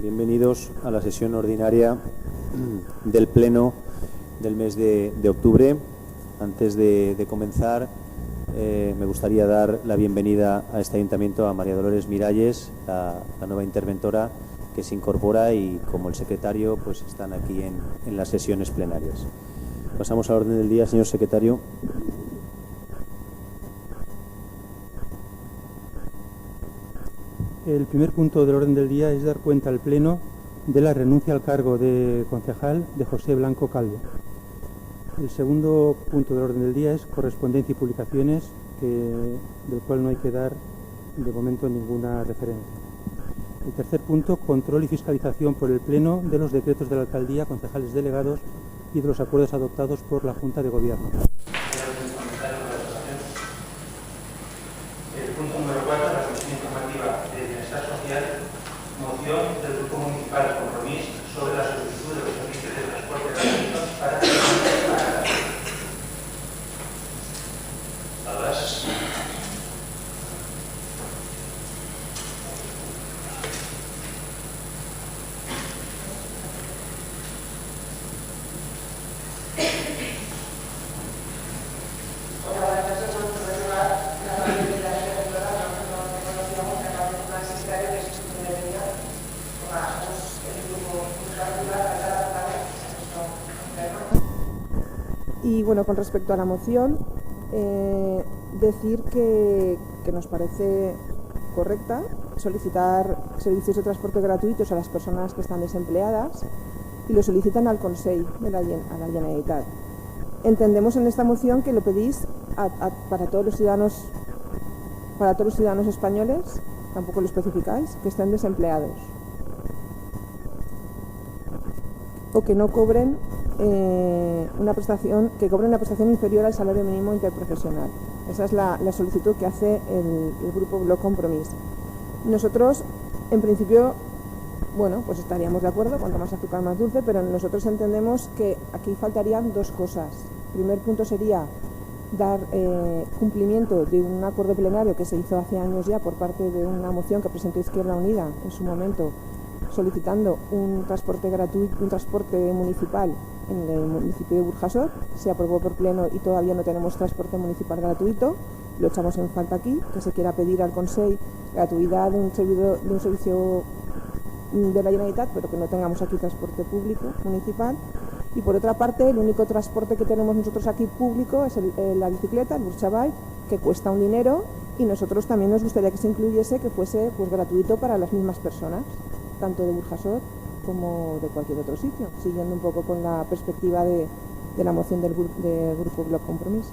Bienvenidos a la sesión ordinaria del Pleno del mes de octubre. Antes de comenzar, me gustaría dar la bienvenida a este ayuntamiento a María Dolores Miralles, la nueva interventora que se incorpora, y como el secretario pues están aquí en las sesiones plenarias. Pasamos al orden del día, señor secretario. El primer punto del orden del día es dar cuenta al Pleno de la renuncia al cargo de concejal de José Blanco Calvo. El segundo punto del orden del día es correspondencia y publicaciones, del cual no hay que dar de momento ninguna referencia. El tercer punto, control y fiscalización por el Pleno de los decretos de la alcaldía, concejales delegados y de los acuerdos adoptados por la Junta de Gobierno. El punto número 4, la Comisión Informativa de Bienestar Social, moción del Grupo Municipal Compromís sobre la solicitud de los servicios de transporte gratuitos para Y bueno, con respecto a la moción, decir que nos parece correcta solicitar servicios de transporte gratuitos a las personas que están desempleadas y lo solicitan al Consell a la Generalitat. Entendemos en esta moción que lo pedís para todos los ciudadanos españoles, tampoco lo especificáis, que estén desempleados o que no cobren una prestación inferior al salario mínimo interprofesional. Esa es la solicitud que hace el Grupo Bloc Compromís. Nosotros, en principio, bueno, pues estaríamos de acuerdo, cuanto más azúcar más dulce, pero nosotros entendemos que aquí faltarían dos cosas. El primer punto sería dar cumplimiento de un acuerdo plenario que se hizo hace años ya por parte de una moción que presentó Izquierda Unida en su momento, solicitando un transporte gratuito, un transporte municipal en el municipio de Burjasot. Se aprobó por pleno y todavía no tenemos transporte municipal gratuito. Lo echamos en falta aquí, que se quiera pedir al Consell gratuidad de un servicio de la Generalitat, pero que no tengamos aquí transporte público municipal. Y por otra parte, el único transporte que tenemos nosotros aquí público es la bicicleta, el Burchabike, que cuesta un dinero, y nosotros también nos gustaría que se incluyese, que fuese pues gratuito para las mismas personas, tanto de Burjasot como de cualquier otro sitio, siguiendo un poco con la perspectiva de la moción del Grupo Bloc Compromís.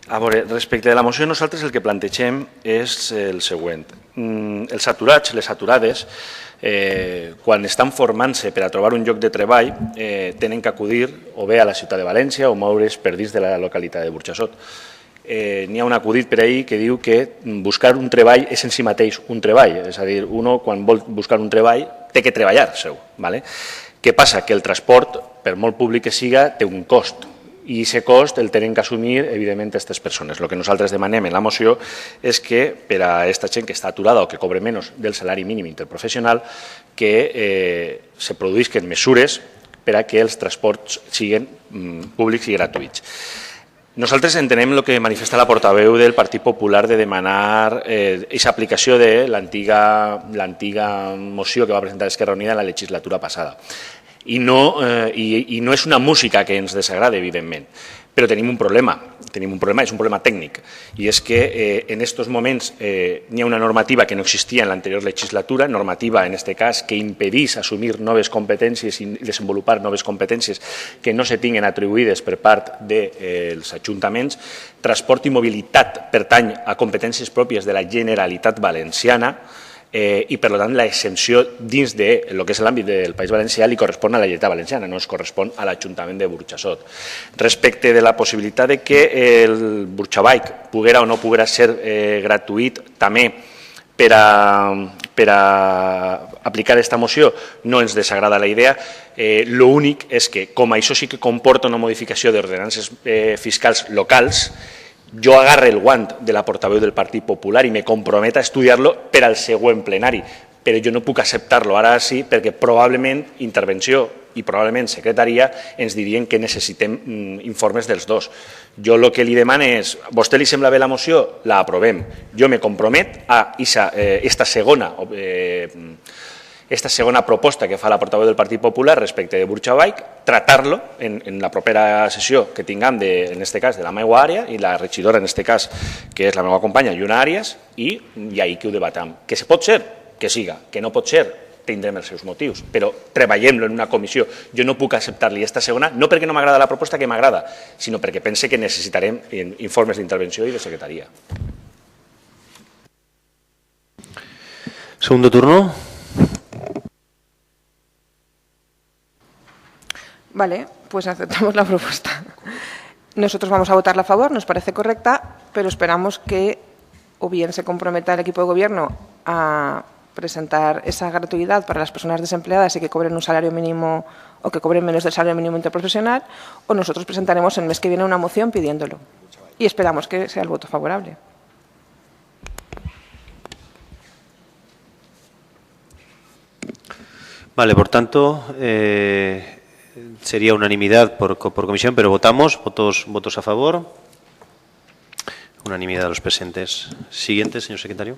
A veure, respecte de la moció, nosaltres el que plantegem és el següent. Els aturats, les aturades, quan estan formant-se per a trobar un lloc de treball, tenen que acudir o bé a la ciutat de València o moure's per dins de la localitat de Burxassot. N'hi ha un acudit per ahir que diu que buscar un treball és en si mateix un treball, és a dir, uno quan vol buscar un treball té que treballar seu. Què passa? Que el transport, per molt públic que siga, té un cost. I aquest cost el tenen que assumir, evidentment, aquestes persones. El que nosaltres demanem en la moció és que per a aquesta gent que està aturada o que cobre menys del salari mínim interprofessional, que se produïsquen mesures per a que els transports siguin públics i gratuïts. Nosaltres entenem el que manifesta la portaveu del Partit Popular de demanar aquesta aplicació de l'antiga moció que va presentar Esquerra Unida en la legislatura passada. I no és una música que ens desagrada, evidentment, però tenim un problema, és un problema tècnic, i és que en aquests moments hi ha una normativa que no existia en l'anterior legislatura, normativa en aquest cas que impedís assumir noves competències i desenvolupar noves competències que no se tinguen atribuïdes per part dels ajuntaments. Transport i mobilitat pertany a competències pròpies de la Generalitat Valenciana, i per tant l'exempció dins del que és l'àmbit del País Valencià li correspon a la Generalitat Valenciana, no es correspon a l'Ajuntament de Burxassot. Respecte de la possibilitat de que el Burchabike poguera o no poguera ser gratuït també per a per a aplicar aquesta moció no ens desagrada la idea. L'únic és que, com això sí que comporta una modificació d'ordenances fiscals locals, jo agarre el guant de la portaveu del Partit Popular i me compromet a estudiar-lo per al següent plenari, però jo no puc acceptar-lo ara sí perquè probablement intervenció i probablement secretaria ens dirien que necessitem informes dels dos. Jo el que li demane és, a vostè li sembla bé la moció? La aprovem. Jo me compromet a esta segona proposta que fa la portaveu del Partit Popular respecte de Burxabaic, tratar-lo en la propera sessió que tinguem, en aquest cas, de la meva àrea i la regidora, en aquest cas, que és la meva companya, Lluna Àries, i ahir que ho debatam. Que se pot ser? Que siga. Que no pot ser? Tindrem els seus motius, però treballem-lo en una comissió. Jo no puc acceptar-li aquesta segona, no perquè no m'agrada la proposta, que m'agrada, sinó perquè pense que necessitarem informes d'intervenció i de secretaria. Segundo turno. Vale, pues aceptamos la propuesta. Nosotros vamos a votarla a favor, nos parece correcta, pero esperamos que o bien se comprometa el equipo de gobierno a presentar esa gratuidad para las personas desempleadas y que cobren un salario mínimo o que cobren menos del salario mínimo interprofesional, o nosotros presentaremos el mes que viene una moción pidiéndolo. Y esperamos que sea el voto favorable. Vale, por tanto, sería unanimidad por comisión, pero votamos. ¿Votos a favor? Unanimidad de los presentes. Siguiente, señor secretario.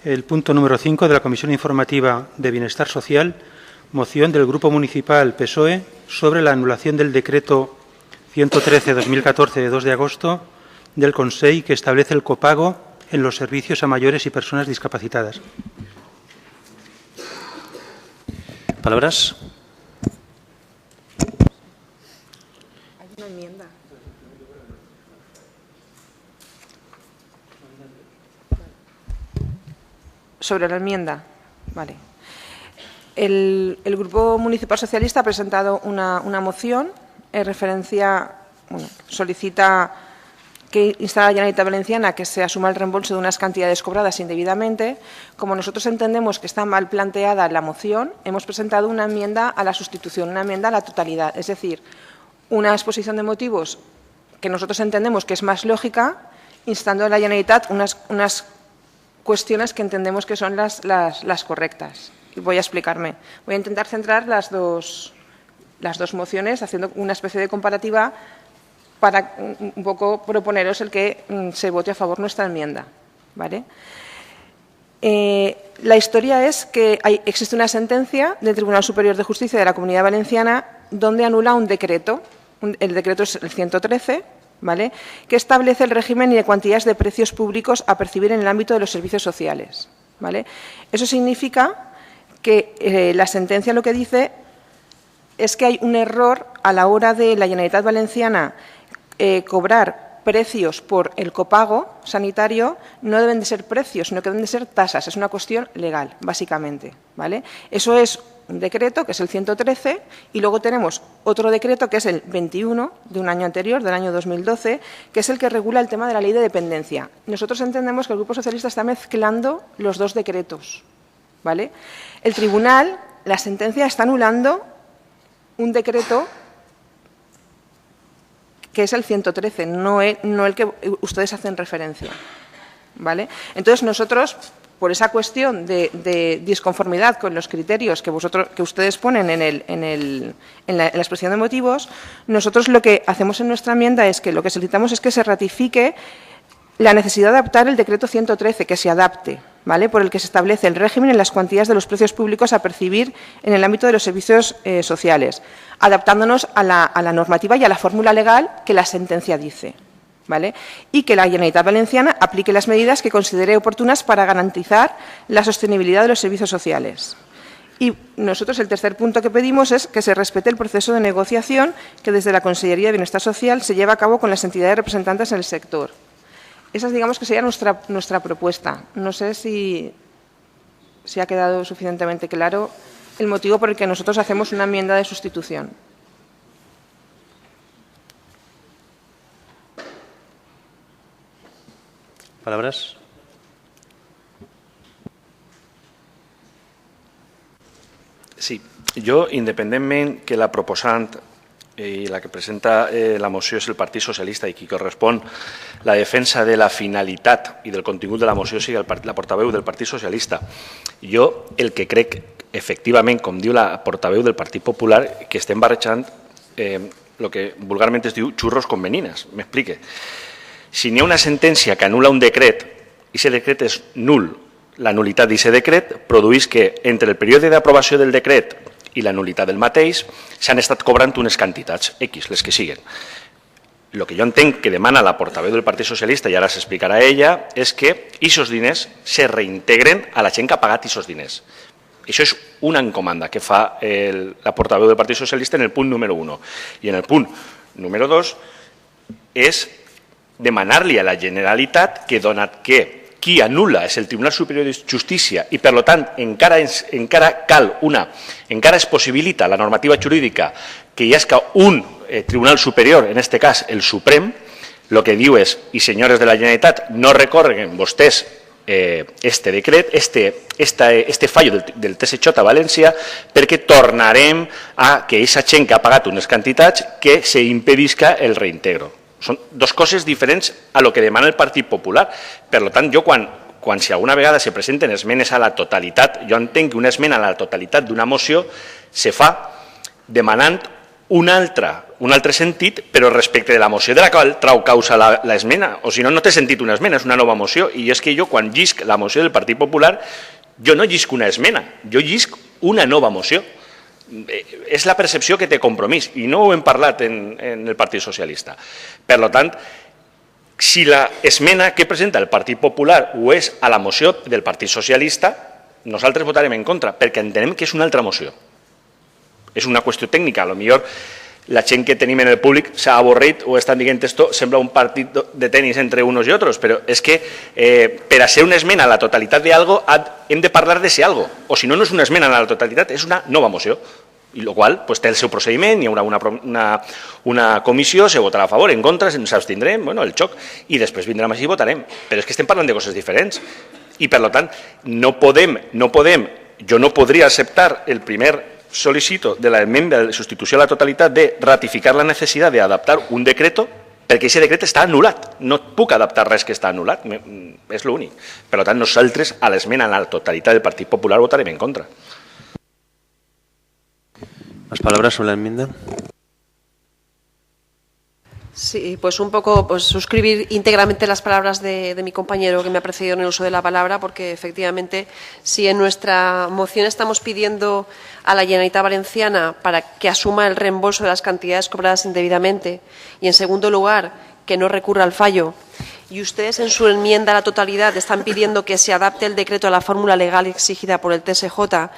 El punto número 5 de la Comisión Informativa de Bienestar Social, moción del Grupo Municipal PSOE sobre la anulación del Decreto 113/2014 de 2 de agosto del Consell que establece el copago en los servicios a mayores y personas discapacitadas. ¿Palabras? Hay una enmienda. Sobre la enmienda, vale. El Grupo Municipal Socialista ha presentado una moción en referencia, solicita que insta a la Generalitat Valenciana que se asuma el reembolso de unas cantidades cobradas indebidamente. Como nosotros entendemos que está mal planteada la moción, hemos presentado una enmienda a la sustitución, una enmienda a la totalidad, es decir, una exposición de motivos que nosotros entendemos que es más lógica, instando a la Generalitat unas cuestiones que entendemos que son las correctas. Y voy a explicarme. Voy a intentar centrar las dos mociones haciendo una especie de comparativa para un poco proponeros el que se vote a favor nuestra enmienda, ¿vale? La historia es que existe una sentencia del Tribunal Superior de Justicia de la Comunidad Valenciana donde anula un decreto, el decreto es el 113, ¿vale?, que establece el régimen y de cuantías de precios públicos a percibir en el ámbito de los servicios sociales, ¿vale? Eso significa que la sentencia lo que dice es que hay un error a la hora de la Generalitat Valenciana cobrar precios por el copago sanitario. No deben de ser precios, sino que deben de ser tasas. Es una cuestión legal, básicamente, ¿vale? Eso es un decreto, que es el 113, y luego tenemos otro decreto, que es el 21, de un año anterior, del año 2012, que es el que regula el tema de la ley de dependencia. Nosotros entendemos que el Grupo Socialista está mezclando los dos decretos, ¿vale? El tribunal, la sentencia, está anulando un decreto que es el 113, no el que ustedes hacen referencia, ¿vale? Entonces, nosotros, por esa cuestión de disconformidad con los criterios que ustedes ponen en la exposición de motivos, nosotros lo que hacemos en nuestra enmienda es que lo que solicitamos es que se ratifique la necesidad de adaptar el decreto 113, que se adapte, ¿vale?, por el que se establece el régimen en las cuantías de los precios públicos a percibir en el ámbito de los servicios sociales, adaptándonos a la normativa y a la fórmula legal que la sentencia dice, ¿vale?, y que la Generalitat Valenciana aplique las medidas que considere oportunas para garantizar la sostenibilidad de los servicios sociales. Y nosotros el tercer punto que pedimos es que se respete el proceso de negociación que desde la Consellería de Bienestar Social se lleva a cabo con las entidades representantes en el sector. Esa, digamos, que sería nuestra propuesta. No sé si ha quedado suficientemente claro el motivo por el que nosotros hacemos una enmienda de sustitución. Palabras. Sí, jo, independentment que la proposant i la que presenta la moció és el Partit Socialista i qui correspon la defensa de la finalitat i del contingut de la moció sigui la portaveu del Partit Socialista. Jo el que crec, efectivament, com diu la portaveu del Partit Popular, que estem barrejant el que vulgarment es diu xurros con menines. M'explique. Si n'hi ha una sentència que anul·la un decret i aquest decret és nul, la nul·litat d'aquest decret produeix que entre el període d'aprovació del decret i la nul·litat del mateix s'han estat cobrant unes quantitats X, les que siguen. El que jo entenc que demana la portaveu del Partit Socialista, i ara s'explicarà ella, és que aquests diners se reintegren a la gent que ha pagat aquests diners. Això és una encomanda que fa la portaveu del Partit Socialista en el punt número 1. I en el punt número 2 és demanar-li a la Generalitat que, donat que qui anul·la és el Tribunal Superior de Justícia i, per tant, encara es possibilita la normativa jurídica que hi hagi un Tribunal Superior, en aquest cas el Suprem, el que diu és, i senyores de la Generalitat, no recorreguen vostès este decret, este fallo del TSJ a València, perquè tornarem a que aquesta gent que ha pagat unes quantitats que s'impedisca el reintegro. Són dues coses diferents a lo que demana el Partit Popular. Per tant, jo quan si alguna vegada se presenten esmenes a la totalitat, jo entenc que una esmena a la totalitat d'una moció se fa demanant un altre sentit, però respecte de la moció de la qual trau causa l'esmena. O si no, no té sentit una esmena, és una nova moció. I és que jo, quan llisc la moció del Partit Popular, jo no llisc una esmena, jo llisc una nova moció. És la percepció que té Compromís, i no ho hem parlat en el Partit Socialista. Per tant, si l'esmena que presenta el Partit Popular ho és a la moció del Partit Socialista, nosaltres votarem en contra, perquè entenem que és una altra moció. És una qüestió tècnica. Potser la gent que tenim en el públic s'ha avorrit o estan dient esto sembla un partit de tenis entre unos i otros, però és que per a ser una esmena a la totalitat d'algo hem de parlar de ser algo, o si no, no és una esmena a la totalitat, és una nova moció, i el qual té el seu procediment, hi haurà una comissió, se votarà a favor, en contra, ens abstindrem, el xoc, i després vindrem així i votarem. Però és que estem parlant de coses diferents. I, per tant, jo no podria acceptar el primer sol·licito de l'enmenda de substitució a la totalitat de ratificar la necessitat d'adaptar un decreto perquè aquest decret està anul·lat. No puc adaptar res que està anul·lat, és l'únic. Per tant, nosaltres a l'esmena a la totalitat del Partit Popular votarem en contra. ¿Más palabras sobre la enmienda? Sí, pues un poco suscribir íntegramente las palabras de mi compañero que me ha precedido en el uso de la palabra, porque efectivamente si en nuestra moción estamos pidiendo a la Generalitat Valenciana para que asuma el reembolso de las cantidades cobradas indebidamente y, en segundo lugar, que no recurra al fallo, y ustedes en su enmienda a la totalidad están pidiendo que se adapte el decreto a la fórmula legal exigida por el TSJ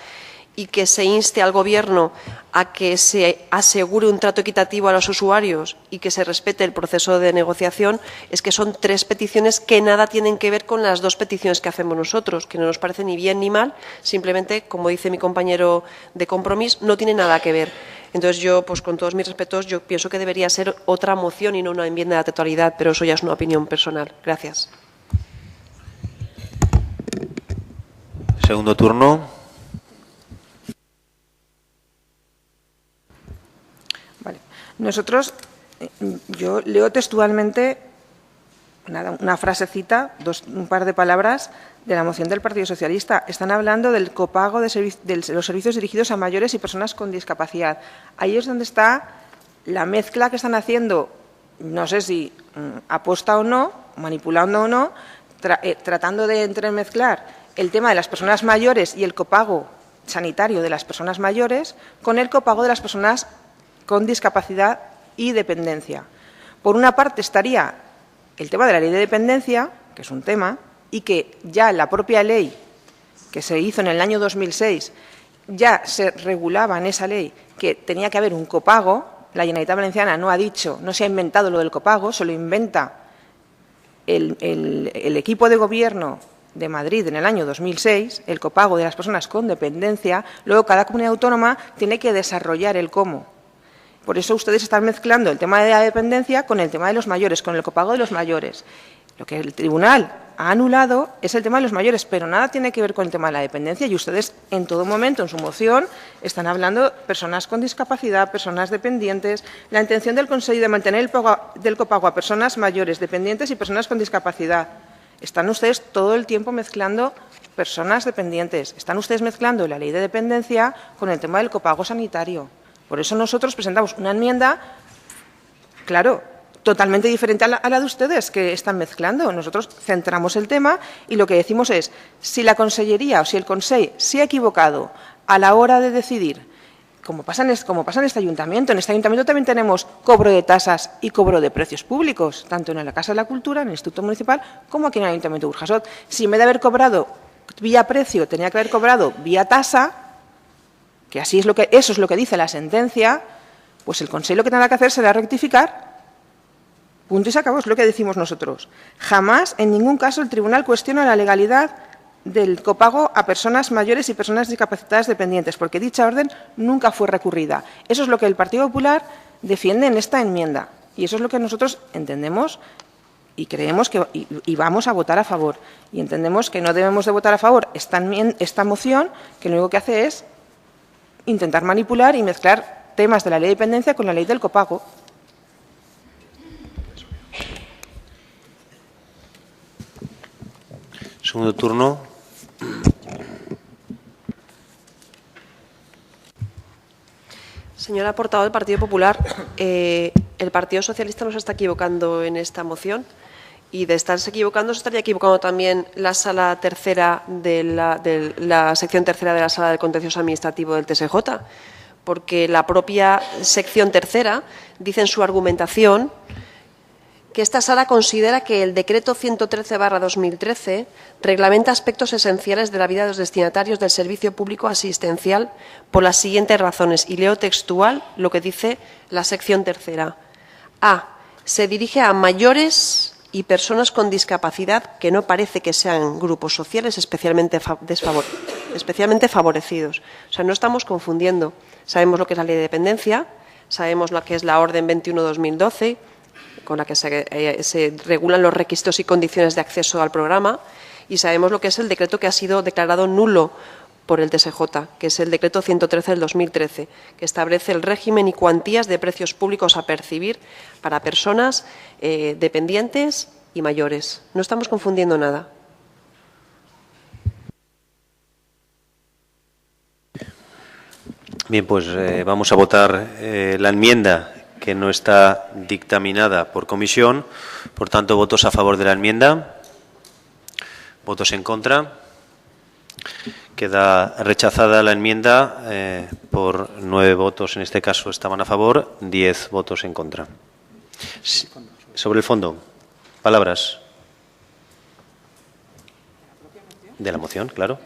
y que se inste al Gobierno a que se asegure un trato equitativo a los usuarios y que se respete el proceso de negociación, es que son tres peticiones que nada tienen que ver con las dos peticiones que hacemos nosotros, que no nos parece ni bien ni mal, simplemente, como dice mi compañero de Compromís, no tiene nada que ver. Entonces yo, pues con todos mis respetos, yo pienso que debería ser otra moción y no una enmienda de la totalidad, pero eso ya es una opinión personal. Gracias. Segundo turno. Nosotros, yo leo textualmente una frasecita, un par de palabras de la moción del Partido Socialista. Están hablando del copago de los servicios dirigidos a mayores y personas con discapacidad. Ahí es donde está la mezcla que están haciendo, no sé si aposta o no, manipulando o no, tratando de entremezclar el tema de las personas mayores y el copago sanitario de las personas mayores con el copago de las personas con discapacidad y dependencia. Por una parte estaría el tema de la ley de dependencia, que es un tema, y que ya la propia ley que se hizo en el año 2006 ya se regulaba en esa ley que tenía que haber un copago. La Generalitat Valenciana no ha dicho, no se ha inventado lo del copago, se lo inventa el equipo de gobierno de Madrid en el año 2006, el copago de las personas con dependencia. Luego cada comunidad autónoma tiene que desarrollar el cómo. Por eso ustedes están mezclando el tema de la dependencia con el tema de los mayores, con el copago de los mayores. Lo que el tribunal ha anulado es el tema de los mayores, pero nada tiene que ver con el tema de la dependencia, y ustedes en todo momento en su moción están hablando de personas con discapacidad, personas dependientes, la intención del Consejo de mantener el pago del copago a personas mayores, dependientes y personas con discapacidad. Están ustedes todo el tiempo mezclando personas dependientes, están ustedes mezclando la ley de dependencia con el tema del copago sanitario. Por eso nosotros presentamos una enmienda, claro, totalmente diferente a la de ustedes, que están mezclando. Nosotros centramos el tema y lo que decimos es, si la Consellería o si el Consejo se ha equivocado a la hora de decidir, como pasa en este ayuntamiento también tenemos cobro de tasas y cobro de precios públicos, tanto en la Casa de la Cultura, en el Instituto Municipal, como aquí en el Ayuntamiento de Burjasot. Si en vez de haber cobrado vía precio, tenía que haber cobrado vía tasa, que eso es lo que dice la sentencia, pues el Consejo lo que tendrá que hacer será rectificar. Punto y se acabó, es lo que decimos nosotros. Jamás, en ningún caso, el tribunal cuestiona la legalidad del copago a personas mayores y personas discapacitadas dependientes, porque dicha orden nunca fue recurrida. Eso es lo que el Partido Popular defiende en esta enmienda, y eso es lo que nosotros entendemos y creemos que y vamos a votar a favor. Y entendemos que no debemos de votar a favor esta moción, que lo único que hace es intentar manipular y mezclar temas de la ley de dependencia con la ley del copago. Segundo turno. Señora portavoz del Partido Popular, el Partido Socialista no se está equivocando en esta moción, y de estarse equivocando se estaría equivocando también la sala tercera de la sección tercera de la Sala del Contencioso Administrativo del TSJ, porque la propia sección tercera dice en su argumentación que esta sala considera que el Decreto 113/2013 reglamenta aspectos esenciales de la vida de los destinatarios del servicio público asistencial por las siguientes razones, y leo textual lo que dice la sección tercera. A. Se dirige a mayores y personas con discapacidad que no parece que sean grupos sociales especialmente favorecidos. O sea, no estamos confundiendo. Sabemos lo que es la ley de dependencia, sabemos lo que es la Orden 21/2012, con la que se regulan los requisitos y condiciones de acceso al programa, y sabemos lo que es el decreto que ha sido declarado nulo por el TSJ, que es el Decreto 113/2013, que establece el régimen y cuantías de precios públicos a percibir para personas dependientes y mayores. No estamos confundiendo nada. Bien, pues vamos a votar la enmienda que no está dictaminada por comisión. Por tanto, votos a favor de la enmienda. Votos en contra. Queda rechazada la enmienda por 9 votos, en este caso estaban a favor, 10 votos en contra. Sobre el fondo, palabras. De la moción, claro.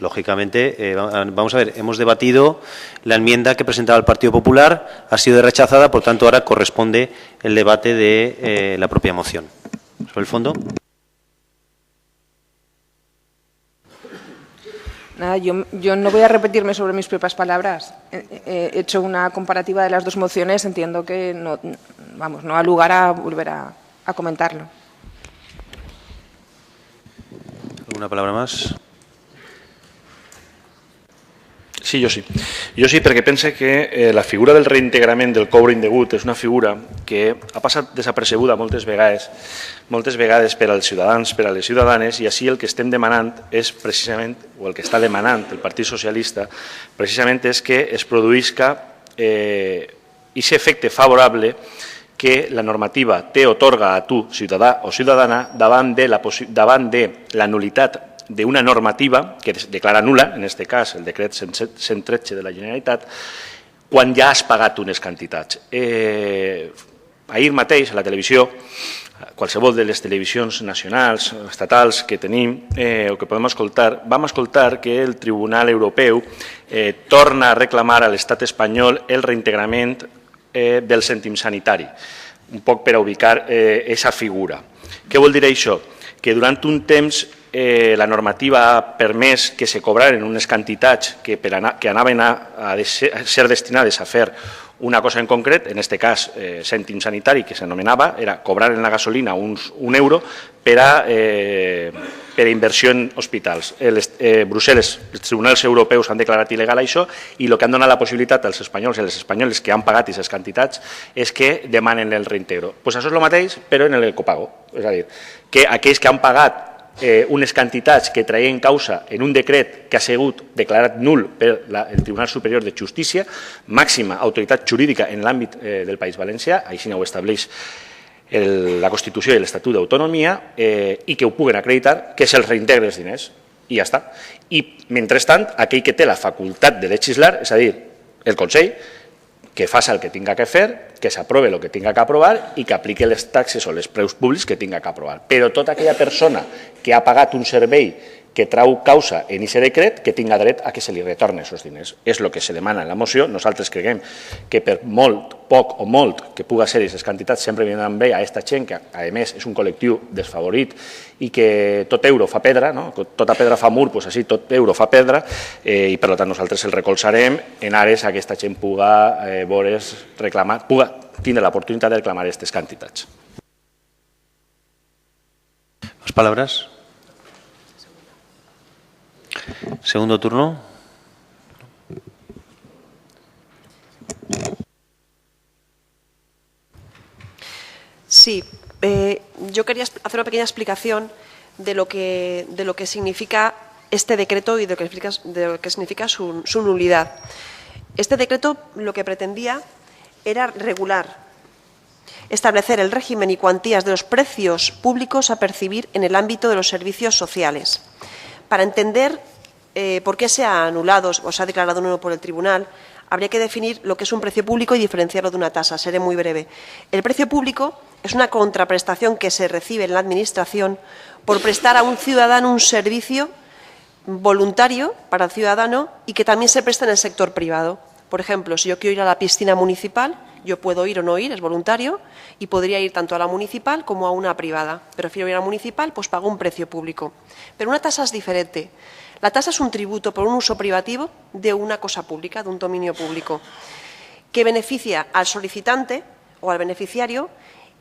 Lógicamente, vamos a ver, hemos debatido la enmienda que presentaba el Partido Popular, ha sido rechazada, por tanto, ahora corresponde el debate de la propia moción. Sobre el fondo. Nada, yo no voy a repetirme sobre mis propias palabras. He hecho una comparativa de las dos mociones, entiendo que no ha lugar a volver a comentarlo. ¿Alguna palabra más? Sí, jo sí. Jo sí, perquè pense que la figura del reintegrament del coure indegut és una figura que ha passat desapercebuda moltes vegades per als ciutadans, per a les ciutadanes, i així el que estem demanant és precisament, o el que està demanant el Partit Socialista, precisament és que es produïsca aquest efecte favorable que la normativa t'atorga a tu, ciutadà o ciutadana, davant de la nulitat d'una normativa que declara nul·la, en aquest cas el decret 113 de la Generalitat, quan ja has pagat unes quantitats. Ahir mateix a la televisió, qualsevol de les televisions nacionals, estatals que tenim o que podem escoltar, vam escoltar que el Tribunal Europeu torna a reclamar a l'estat espanyol el reintegrament del cèntim sanitari, un poc per a ubicar aquesta figura. Què vol dir això? Que durant un temps la normativa ha permès que se cobraren unes quantitats que anaven a ser destinades a fer una cosa en concret, en este cas cèntim sanitari, que s'anomenava, era cobrar en la gasolina un euro per a inversió en hospitals. Brussel·les, els tribunals europeus han declarat il·legal això i el que han donat la possibilitat als espanyols i a les espanyoles que han pagat aquestes quantitats és que demanen el reintegro. Doncs això és el mateix, però en el copago. És a dir, que aquells que han pagat unes quantitats que traien causa en un decret que ha sigut declarat nul per el Tribunal Superior de Justícia, màxima autoritat jurídica en l'àmbit del País Valencià, així ho estableix la Constitució i l'Estatut d'Autonomia, i que ho puguen acreditar, que se'ls reintegren els diners. I ja està. I, mentrestant, aquell que té la facultat de legislar, és a dir, el Consell, que faci el que tinga que fer, que s'aprove el que tinga que aprovar i que apliqui les taxes o els preus públics que tinga que aprovar. Però tota aquella persona que ha pagat un servei que trau causa en aquest decret, que tinga dret a que se li retorni aquests diners. És el que se demana en la moció. Nosaltres creiem que per molt, poc o molt que puga ser aquestes quantitats sempre vindran bé a aquesta gent que, a més, és un col·lectiu desfavorit i que tot euro fa pedra, tota pedra fa mur, doncs així tot euro fa pedra, i per tant nosaltres el recolzarem en ares a que aquesta gent puga reclamar, puga tindre l'oportunitat de reclamar aquestes quantitats. Más palabras. Segundo turno. Sí, yo quería hacer una pequeña explicación de lo que significa este decreto y de lo que significa su nulidad. Este decreto lo que pretendía era regular, establecer el régimen y cuantías de los precios públicos a percibir en el ámbito de los servicios sociales. Para entender por qué se ha anulado o se ha declarado nulo por el tribunal, habría que definir lo que es un precio público y diferenciarlo de una tasa. Seré muy breve. El precio público es una contraprestación que se recibe en la Administración por prestar a un ciudadano un servicio voluntario para el ciudadano y que también se presta en el sector privado. Por ejemplo, si yo quiero ir a la piscina municipal, yo puedo ir o no ir, es voluntario, y podría ir tanto a la municipal como a una privada. Prefiero ir a la municipal, pues pago un precio público. Pero una tasa es diferente. La tasa es un tributo por un uso privativo de una cosa pública, de un dominio público, que beneficia al solicitante o al beneficiario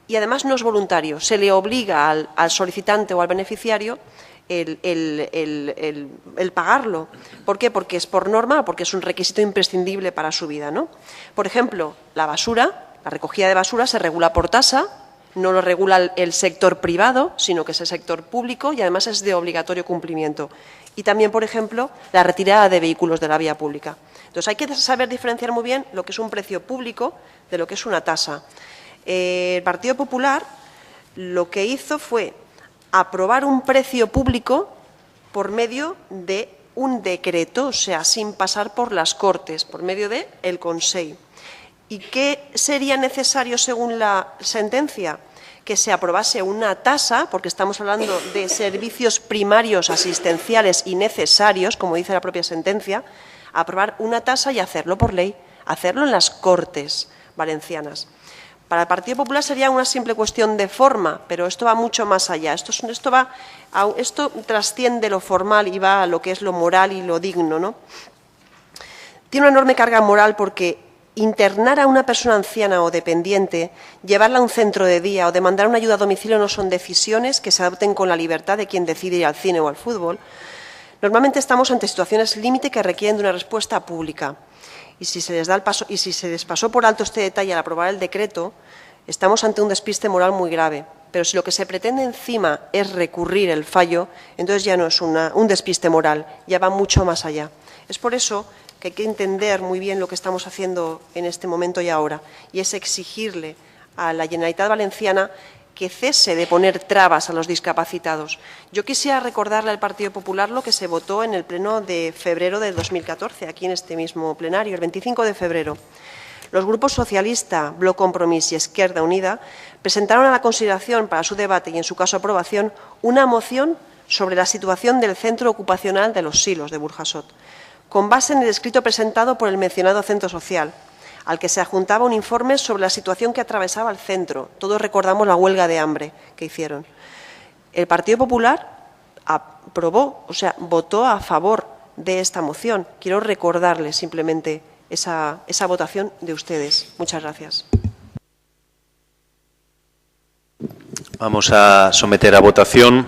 y además no es voluntario. Se le obliga al solicitante o al beneficiario el pagarlo. ¿Por qué? Porque es por norma o porque es un requisito imprescindible para su vida, ¿no? Por ejemplo, la basura, la recogida de basura se regula por tasa, no lo regula el sector privado, sino que es el sector público y además es de obligatorio cumplimiento. Y también, por ejemplo, la retirada de vehículos de la vía pública. Entonces, hay que saber diferenciar muy bien lo que es un precio público de lo que es una tasa. El Partido Popular lo que hizo fue aprobar un precio público por medio de un decreto, o sea, sin pasar por las Cortes, por medio del Consell. ¿Y qué sería necesario según la sentencia? Que se aprobase una tasa, porque estamos hablando de servicios primarios, asistenciales y necesarios, como dice la propia sentencia, aprobar una tasa y hacerlo por ley, hacerlo en las Cortes valencianas. Para el Partido Popular sería una simple cuestión de forma, pero esto va mucho más allá. Esto trasciende lo formal y va a lo que es lo moral y lo digno, ¿no? Tiene una enorme carga moral porque internar a una persona anciana o dependiente, llevarla a un centro de día o demandar una ayuda a domicilio no son decisiones que se adopten con la libertad de quien decide ir al cine o al fútbol. Normalmente estamos ante situaciones límite que requieren de una respuesta pública. Y si se les pasó por alto este detalle al aprobar el decreto, estamos ante un despiste moral muy grave. Pero si lo que se pretende encima es recurrir el fallo, entonces ya no es un despiste moral, ya va mucho más allá. Es por eso que hay que entender muy bien lo que estamos haciendo en este momento y ahora, y es exigirle a la Generalitat Valenciana que cese de poner trabas a los discapacitados. Yo quisiera recordarle al Partido Popular lo que se votó en el pleno de febrero de 2014, aquí en este mismo plenario, el 25 de febrero. Los grupos socialista, Bloc Compromís y Izquierda Unida presentaron a la consideración para su debate y, en su caso, aprobación, una moción sobre la situación del centro ocupacional de Los Silos de Burjasot, con base en el escrito presentado por el mencionado centro social, al que se adjuntaba un informe sobre la situación que atravesaba el centro. Todos recordamos la huelga de hambre que hicieron. El Partido Popular votó a favor de esta moción. Quiero recordarles simplemente esa votación de ustedes. Muchas gracias. Vamos a someter a votación.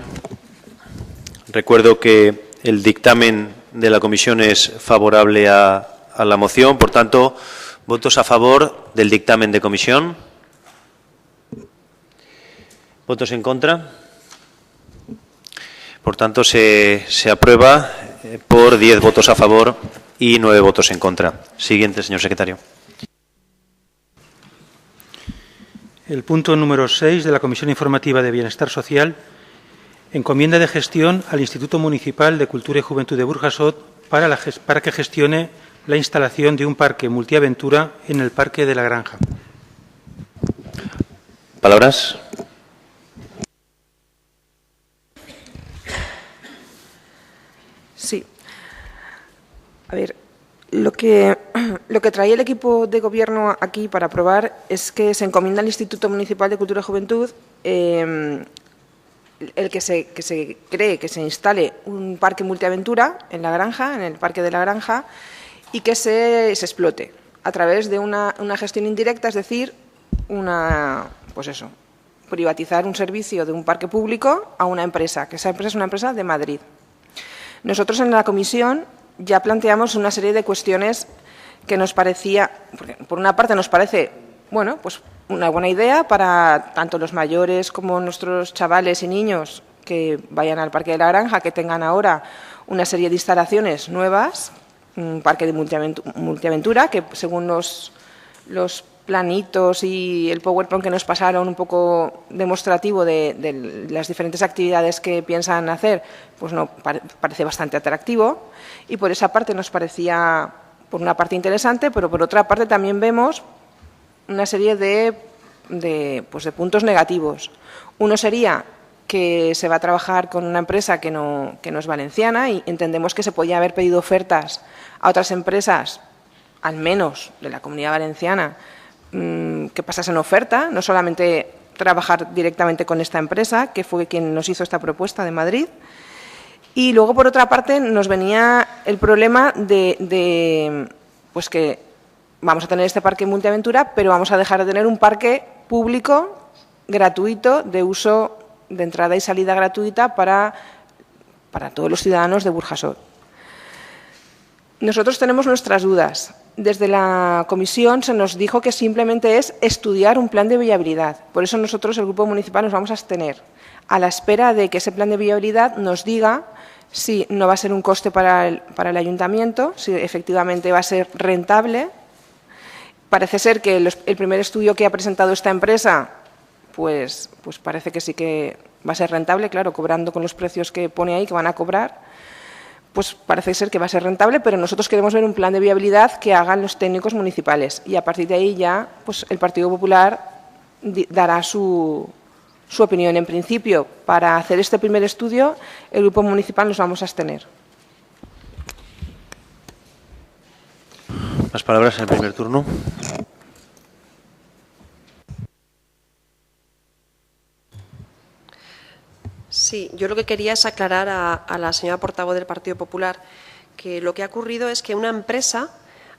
Recuerdo que el dictamen de la comisión es favorable a la moción. Por tanto, ¿votos a favor del dictamen de comisión? ¿Votos en contra? Por tanto, se aprueba por 10 votos a favor y 9 votos en contra. Siguiente, señor secretario. El punto número 6 de la Comisión Informativa de Bienestar Social, encomienda de gestión al Instituto Municipal de Cultura y Juventud de Burjasot para que gestione la instalación de un parque multiaventura en el Parque de la Granja. ¿Palabras? Sí. A ver, lo que traía el equipo de Gobierno aquí para aprobar es que se encomienda al Instituto Municipal de Cultura y Juventud el que se cree que se instale un parque multiaventura en la granja, en el Parque de la Granja, y que se explote a través de una gestión indirecta, es decir, privatizar un servicio de un parque público a una empresa, que esa empresa es una empresa de Madrid. Nosotros en la comisión ya planteamos una serie de cuestiones que nos parecía, porque por una parte nos parece, bueno, pues una buena idea para tanto los mayores como nuestros chavales y niños que vayan al Parque de la Granja, que tengan ahora una serie de instalaciones nuevas, un parque de multiaventura, que según los planitos y el PowerPoint que nos pasaron un poco demostrativo de las diferentes actividades que piensan hacer, pues no parece bastante atractivo, y por esa parte nos parecía por una parte interesante, pero por otra parte también vemos una serie de puntos negativos. Uno sería que se va a trabajar con una empresa que no es valenciana, y entendemos que se podía haber pedido ofertas a otras empresas, al menos de la Comunidad Valenciana, que pasasen oferta, no solamente trabajar directamente con esta empresa, que fue quien nos hizo esta propuesta de Madrid. Y luego, por otra parte, nos venía el problema de que vamos a tener este parque multiaventura, pero vamos a dejar de tener un parque público gratuito, de uso de entrada y salida gratuita para todos los ciudadanos de Burjasot. Nosotros tenemos nuestras dudas. Desde la comisión se nos dijo que simplemente es estudiar un plan de viabilidad. Por eso nosotros, el Grupo Municipal, nos vamos a abstener, a la espera de que ese plan de viabilidad nos diga si no va a ser un coste para el ayuntamiento, si efectivamente va a ser rentable. Parece ser que el primer estudio que ha presentado esta empresa, pues parece que sí que va a ser rentable, claro, cobrando con los precios que pone ahí, que van a cobrar. Pues parece ser que va a ser rentable, pero nosotros queremos ver un plan de viabilidad que hagan los técnicos municipales, y a partir de ahí ya pues el Partido Popular dará su opinión. En principio, para hacer este primer estudio, el Grupo Municipal nos vamos a abstener. Más palabras en el primer turno. Sí, yo lo que quería es aclarar a la señora portavoz del Partido Popular que lo que ha ocurrido es que una empresa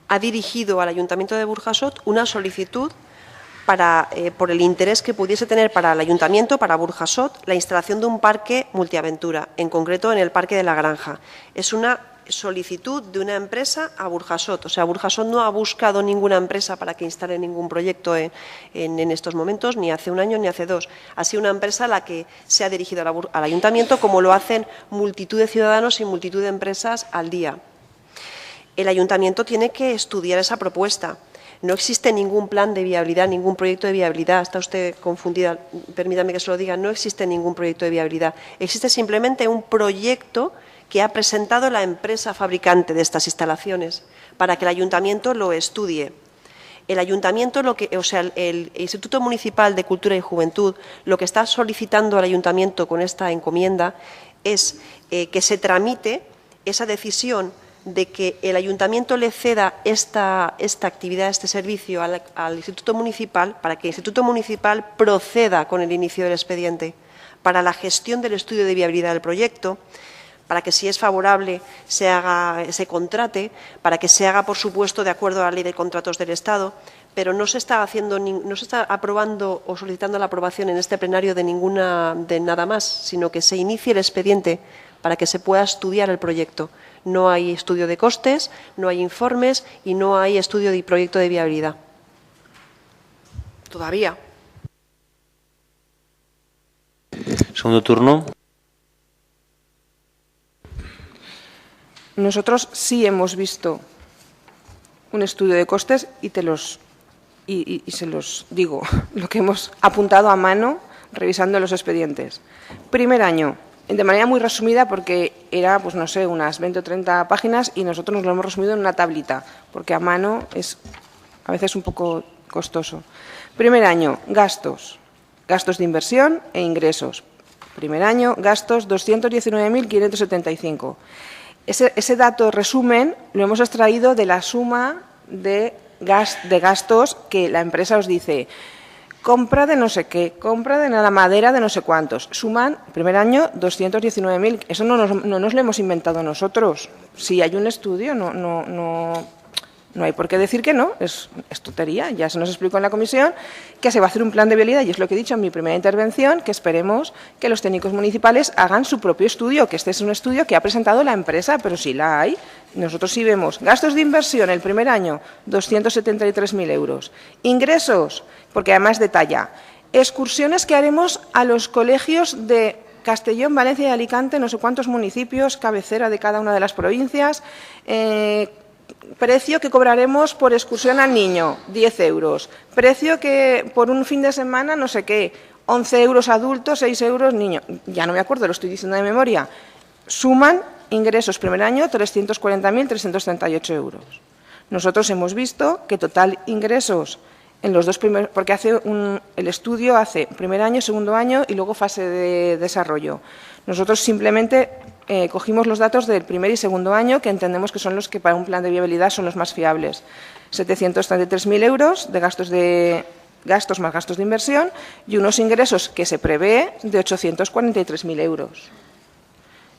ha dirigido al Ayuntamiento de Burjasot una solicitud por el interés que pudiese tener para el Ayuntamiento, para Burjasot, la instalación de un parque multiaventura, en concreto en el Parque de la Granja. Es una solicitud de una empresa a Burjasot. O sea, Burjasot no ha buscado ninguna empresa para que instale ningún proyecto en estos momentos, ni hace un año ni hace dos. Ha sido una empresa la que se ha dirigido al Ayuntamiento, como lo hacen multitud de ciudadanos y multitud de empresas al día. El Ayuntamiento tiene que estudiar esa propuesta. No existe ningún plan de viabilidad, ningún proyecto de viabilidad. Está usted confundida, permítame que se lo diga. No existe ningún proyecto de viabilidad. Existe simplemente un proyecto que ha presentado la empresa fabricante de estas instalaciones para que el Ayuntamiento lo estudie. El Ayuntamiento, el Instituto Municipal de Cultura y Juventud, lo que está solicitando al Ayuntamiento con esta encomienda es que se tramite esa decisión de que el Ayuntamiento le ceda esta actividad, este servicio al Instituto Municipal, para que el Instituto Municipal proceda con el inicio del expediente para la gestión del estudio de viabilidad del proyecto, para que si es favorable se contrate, para que se haga, por supuesto, de acuerdo a la Ley de Contratos del Estado, pero no se está aprobando o solicitando la aprobación en este plenario de nada más, sino que se inicie el expediente para que se pueda estudiar el proyecto. No hay estudio de costes, no hay informes y no hay estudio de proyecto de viabilidad. Todavía. Segundo turno. Nosotros sí hemos visto un estudio de costes y se los digo, lo que hemos apuntado a mano revisando los expedientes. Primer año, de manera muy resumida porque era, pues no sé, unas 20 o 30 páginas y nosotros nos lo hemos resumido en una tablita, porque a mano es a veces un poco costoso. Primer año, gastos de inversión e ingresos. Primer año, gastos 219.575. Ese dato resumen lo hemos extraído de la suma de gastos que la empresa os dice, compra de no sé qué, compra de la madera de no sé cuántos. Suman, primer año, 219.000. Eso no nos lo hemos inventado nosotros. Si hay un estudio, no hay por qué decir que no, es tontería. Ya se nos explicó en la comisión que se va a hacer un plan de viabilidad y es lo que he dicho en mi primera intervención, que esperemos que los técnicos municipales hagan su propio estudio, que este es un estudio que ha presentado la empresa, pero si la hay, nosotros sí vemos gastos de inversión el primer año, 273.000 euros. Ingresos, porque además detalla, excursiones que haremos a los colegios de Castellón, Valencia y Alicante, no sé cuántos municipios, cabecera de cada una de las provincias, precio que cobraremos por excursión al niño, 10 euros. Precio que por un fin de semana, no sé qué, 11 euros adultos, 6 euros niño. Ya no me acuerdo, lo estoy diciendo de memoria. Suman ingresos primer año 340.338 euros. Nosotros hemos visto que total ingresos en los dos primeros, porque el estudio hace primer año, segundo año y luego fase de desarrollo. Nosotros simplemente cogimos los datos del primer y segundo año, que entendemos que son los que para un plan de viabilidad son los más fiables. 733.000 euros de gastos más gastos de inversión y unos ingresos que se prevé de 843.000 euros.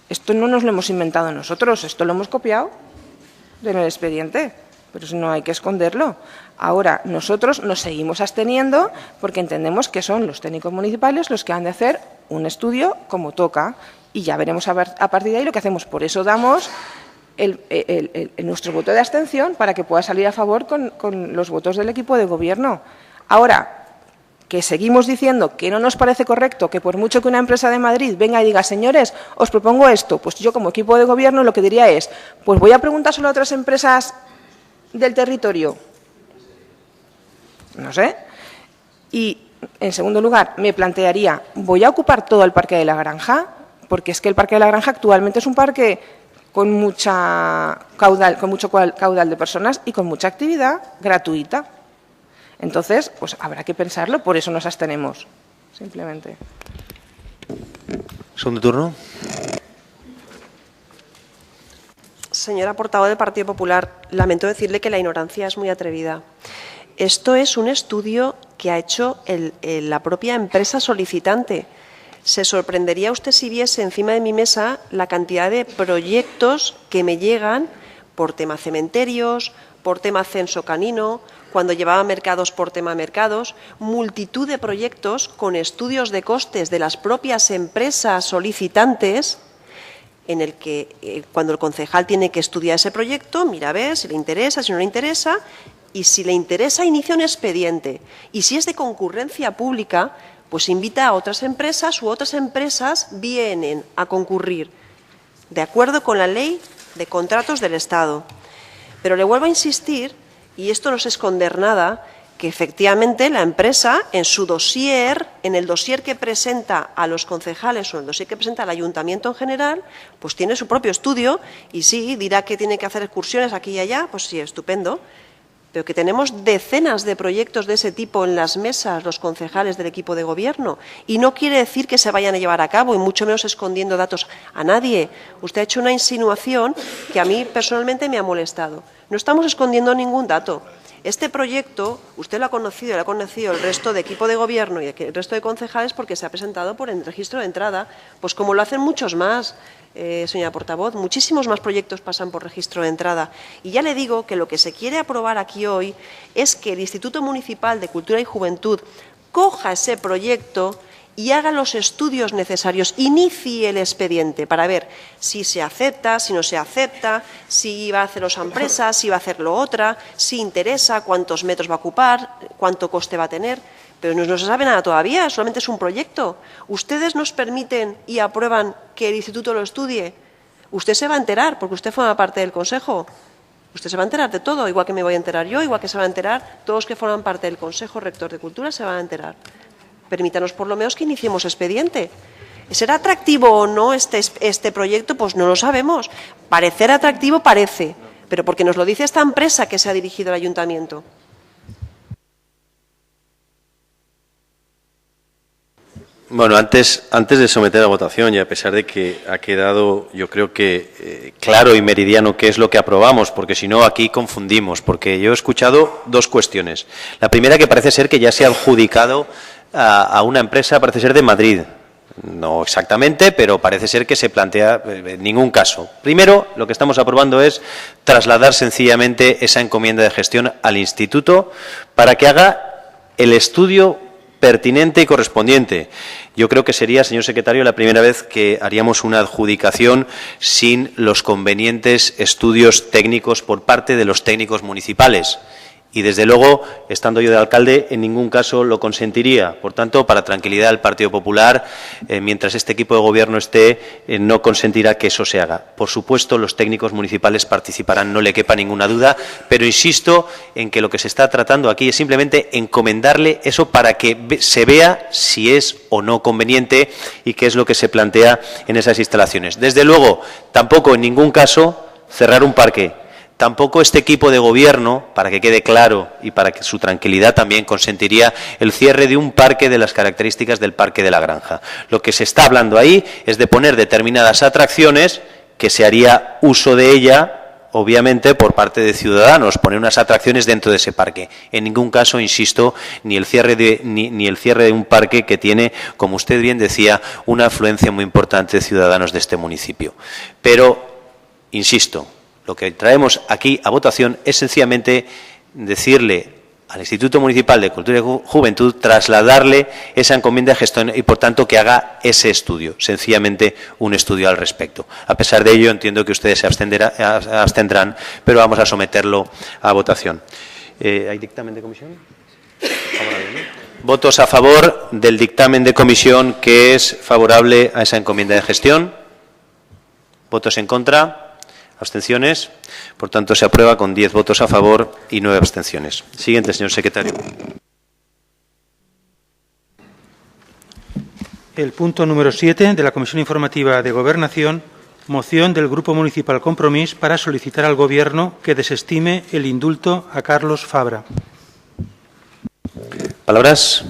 Esto no nos lo hemos inventado nosotros, esto lo hemos copiado en el expediente, pero no hay que esconderlo. Ahora, nosotros nos seguimos absteniendo porque entendemos que son los técnicos municipales los que han de hacer un estudio como toca y ya veremos a partir de ahí lo que hacemos. Por eso damos nuestro voto de abstención para que pueda salir a favor con los votos del equipo de gobierno. Ahora, que seguimos diciendo que no nos parece correcto que por mucho que una empresa de Madrid venga y diga, señores, os propongo esto, pues yo como equipo de gobierno lo que diría es, pues voy a preguntárselo a otras empresas del territorio. No sé. Y, en segundo lugar, me plantearía, ¿voy a ocupar todo el Parque de la Granja? Porque es que el Parque de la Granja actualmente es un parque con mucho caudal de personas y con mucha actividad gratuita. Entonces, pues habrá que pensarlo, por eso nos abstenemos, simplemente. Segundo turno. Señora portavoz del Partido Popular, lamento decirle que la ignorancia es muy atrevida. Esto es un estudio que ha hecho la propia empresa solicitante. Se sorprendería usted si viese encima de mi mesa la cantidad de proyectos que me llegan por tema cementerios, por tema censo canino, cuando llevaba mercados por tema mercados, multitud de proyectos con estudios de costes de las propias empresas solicitantes, en el que cuando el concejal tiene que estudiar ese proyecto, mira a ver si le interesa, si no le interesa, y si le interesa inicia un expediente. Y si es de concurrencia pública, pues invita a otras empresas u otras empresas vienen a concurrir, de acuerdo con la Ley de Contratos del Estado. Pero le vuelvo a insistir, y esto no es esconder nada, que efectivamente la empresa en su dossier, en el dossier que presenta a los concejales o en el dossier que presenta al ayuntamiento en general, pues tiene su propio estudio y sí, dirá que tiene que hacer excursiones aquí y allá, pues sí, estupendo. Pero que tenemos decenas de proyectos de ese tipo en las mesas, los concejales del equipo de gobierno, y no quiere decir que se vayan a llevar a cabo, y mucho menos escondiendo datos a nadie. Usted ha hecho una insinuación que a mí personalmente me ha molestado. No estamos escondiendo ningún dato. Este proyecto, usted lo ha conocido el resto de equipo de gobierno y el resto de concejales porque se ha presentado por el registro de entrada, pues como lo hacen muchos más, señora portavoz, muchísimos más proyectos pasan por registro de entrada. Y ya le digo que lo que se quiere aprobar aquí hoy es que el Instituto Municipal de Cultura y Juventud coja ese proyecto y haga los estudios necesarios, inicie el expediente para ver si se acepta, si no se acepta, si va a hacerlo esa empresa, si va a hacerlo otra, si interesa, cuántos metros va a ocupar, cuánto coste va a tener. Pero no se sabe nada todavía, solamente es un proyecto. Ustedes nos permiten y aprueban que el instituto lo estudie. Usted se va a enterar, porque usted forma parte del Consejo. Usted se va a enterar de todo, igual que me voy a enterar yo, igual que se va a enterar todos los que forman parte del Consejo Rector de Cultura se van a enterar. Permítanos por lo menos que iniciemos expediente. ¿Será atractivo o no este proyecto? Pues no lo sabemos. Parecer atractivo parece, pero porque nos lo dice esta empresa que se ha dirigido al ayuntamiento. Bueno, antes de someter a votación, y a pesar de que ha quedado, yo creo que claro y meridiano qué es lo que aprobamos, porque si no aquí confundimos, porque yo he escuchado dos cuestiones. La primera, que parece ser que ya se ha adjudicado a una empresa, parece ser de Madrid. No exactamente, pero parece ser que se plantea en ningún caso. Primero, lo que estamos aprobando es trasladar sencillamente esa encomienda de gestión al instituto para que haga el estudio pertinente y correspondiente. Yo creo que sería, señor secretario, la primera vez que haríamos una adjudicación sin los convenientes estudios técnicos por parte de los técnicos municipales. Y, desde luego, estando yo de alcalde, en ningún caso lo consentiría. Por tanto, para tranquilidad del Partido Popular, mientras este equipo de gobierno esté, no consentirá que eso se haga. Por supuesto, los técnicos municipales participarán, no le quepa ninguna duda, pero insisto en que lo que se está tratando aquí es simplemente encomendarle eso para que se vea si es o no conveniente y qué es lo que se plantea en esas instalaciones. Desde luego, tampoco en ningún caso cerrar un parque. Tampoco este equipo de gobierno, para que quede claro y para que su tranquilidad también, consentiría el cierre de un parque de las características del Parque de la Granja. Lo que se está hablando ahí es de poner determinadas atracciones que se haría uso de ella, obviamente, por parte de ciudadanos, poner unas atracciones dentro de ese parque. En ningún caso, insisto, ni el cierre de un parque que tiene, como usted bien decía, una afluencia muy importante de ciudadanos de este municipio. Pero, insisto, lo que traemos aquí a votación es sencillamente decirle al Instituto Municipal de Cultura y Juventud, trasladarle esa encomienda de gestión y, por tanto, que haga ese estudio, sencillamente un estudio al respecto. A pesar de ello, entiendo que ustedes se abstendrán, pero vamos a someterlo a votación. ¿Hay dictamen de comisión? Favorable, ¿no? ¿Votos a favor del dictamen de comisión que es favorable a esa encomienda de gestión? ¿Votos en contra? ¿Abstenciones? Por tanto, se aprueba con 10 votos a favor y 9 abstenciones. Siguiente, señor secretario. El punto número 7 de la Comisión Informativa de Gobernación, moción del Grupo Municipal Compromís para solicitar al Gobierno que desestime el indulto a Carlos Fabra. ¿Palabras?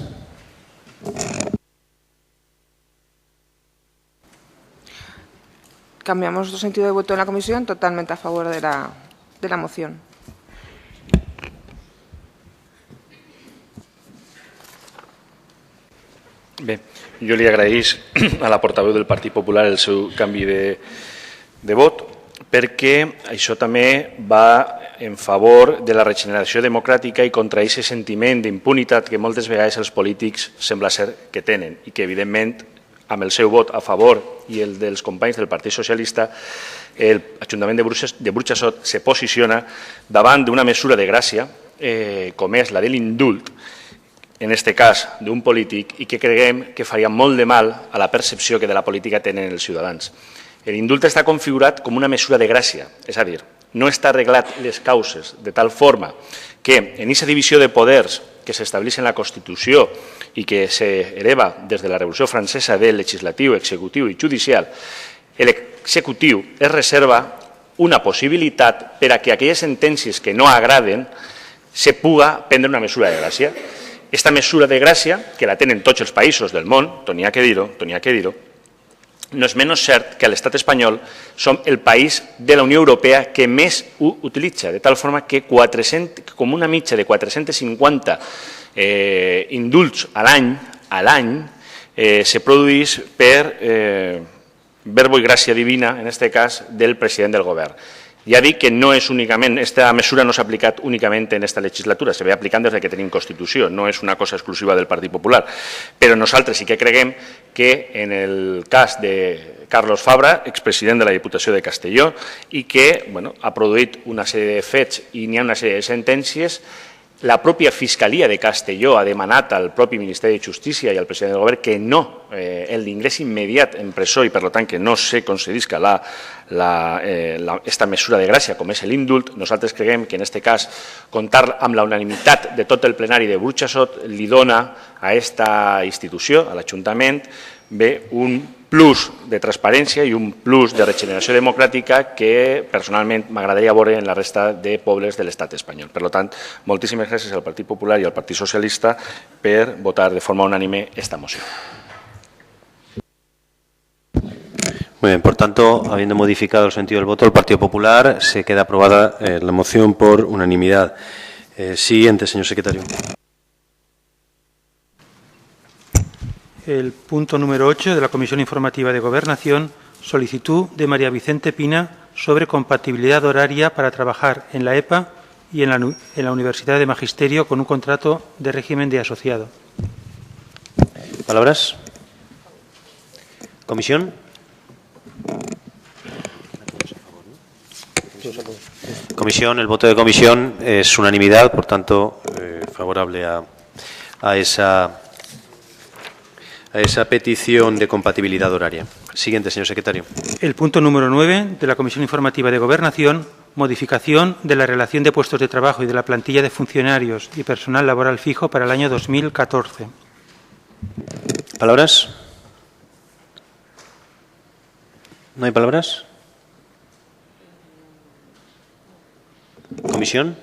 Cambiamos nuestro sentido de voto en la comisión, totalmente a favor de la moción. Bé, jo li agraeix a la portaveu del Partit Popular el seu canvi de vot, perquè això també va en favor de la regeneració democràtica i contra aquest sentiment d'impunitat que moltes vegades els polítics sembla ser que tenen i que, evidentment, amb el seu vot a favor i el dels companys del Partit Socialista, l'Ajuntament de Burjassot se posiciona davant d'una mesura de gràcia, com és la de l'indult, en aquest cas d'un polític, i que creiem que faria molt de mal a la percepció que de la política tenen els ciutadans. L'indult està configurat com una mesura de gràcia, és a dir, no està arreglat les causes de tal forma que en aquesta divisió de poders que s'estableix en la Constitució i que s'hereva des de la Revolució Francesa del legislatiu, executiu i judicial, l'executiu es reserva una possibilitat per a que aquelles sentències que no agraden se puga prendre una mesura de gràcia. Aquesta mesura de gràcia, que la tenen tots els països del món, n'hi ha que dir-ho, no és menys cert que l'estat espanyol som el país de la Unió Europea que més ho utilitza, de tal forma que com una mitja de 450 indults a l'any se produeix per verbo i gràcia divina, en aquest cas, del president del govern. Ja dic que no és únicament, esta mesura no s'ha aplicat únicament en esta legislatura, se ve aplicant des que tenim Constitució, no és una cosa exclusiva del Partit Popular. Però nosaltres sí que creguem que en el cas de Carlos Fabra, expresident de la Diputació de Castelló, i que ha produït una sèrie de fets i n'hi ha una sèrie de sentències, la pròpia Fiscalia de Castelló ha demanat al propi Ministeri de Justícia i al president del govern que no, l'ingrés immediat en presó i, per tant, que no se concedisca esta mesura de gràcia com és l'indult. Nosaltres creiem que en aquest cas comptar amb la unanimitat de tot el plenari de Burxassot li dona a aquesta institució, a l'Ajuntament, un plus de transparència i un plus de regeneració democràtica que personalment m'agradaria veure en la resta de pobles de l'estat espanyol. Per tant, moltíssimes gràcies al Partit Popular i al Partit Socialista per votar de forma unànime esta moció. Muy bien, por tanto, habiendo modificado el sentido del voto, el Partido Popular se queda aprobada la moción por unanimidad. Siguiente, señor secretario. El punto número 8 de la Comisión Informativa de Gobernación, solicitud de María Vicente Pina sobre compatibilidad horaria para trabajar en la EPA y en la Universidad de Magisterio con un contrato de régimen de asociado. ¿Palabras? ¿Comisión? Comisión, el voto de comisión es unanimidad, por tanto, favorable a esa petición de compatibilidad horaria. Siguiente, señor secretario. El punto número 9 de la Comisión Informativa de Gobernación, modificación de la relación de puestos de trabajo y de la plantilla de funcionarios y personal laboral fijo para el año 2014. ¿Palabras? ¿No hay palabras? ¿Comisión?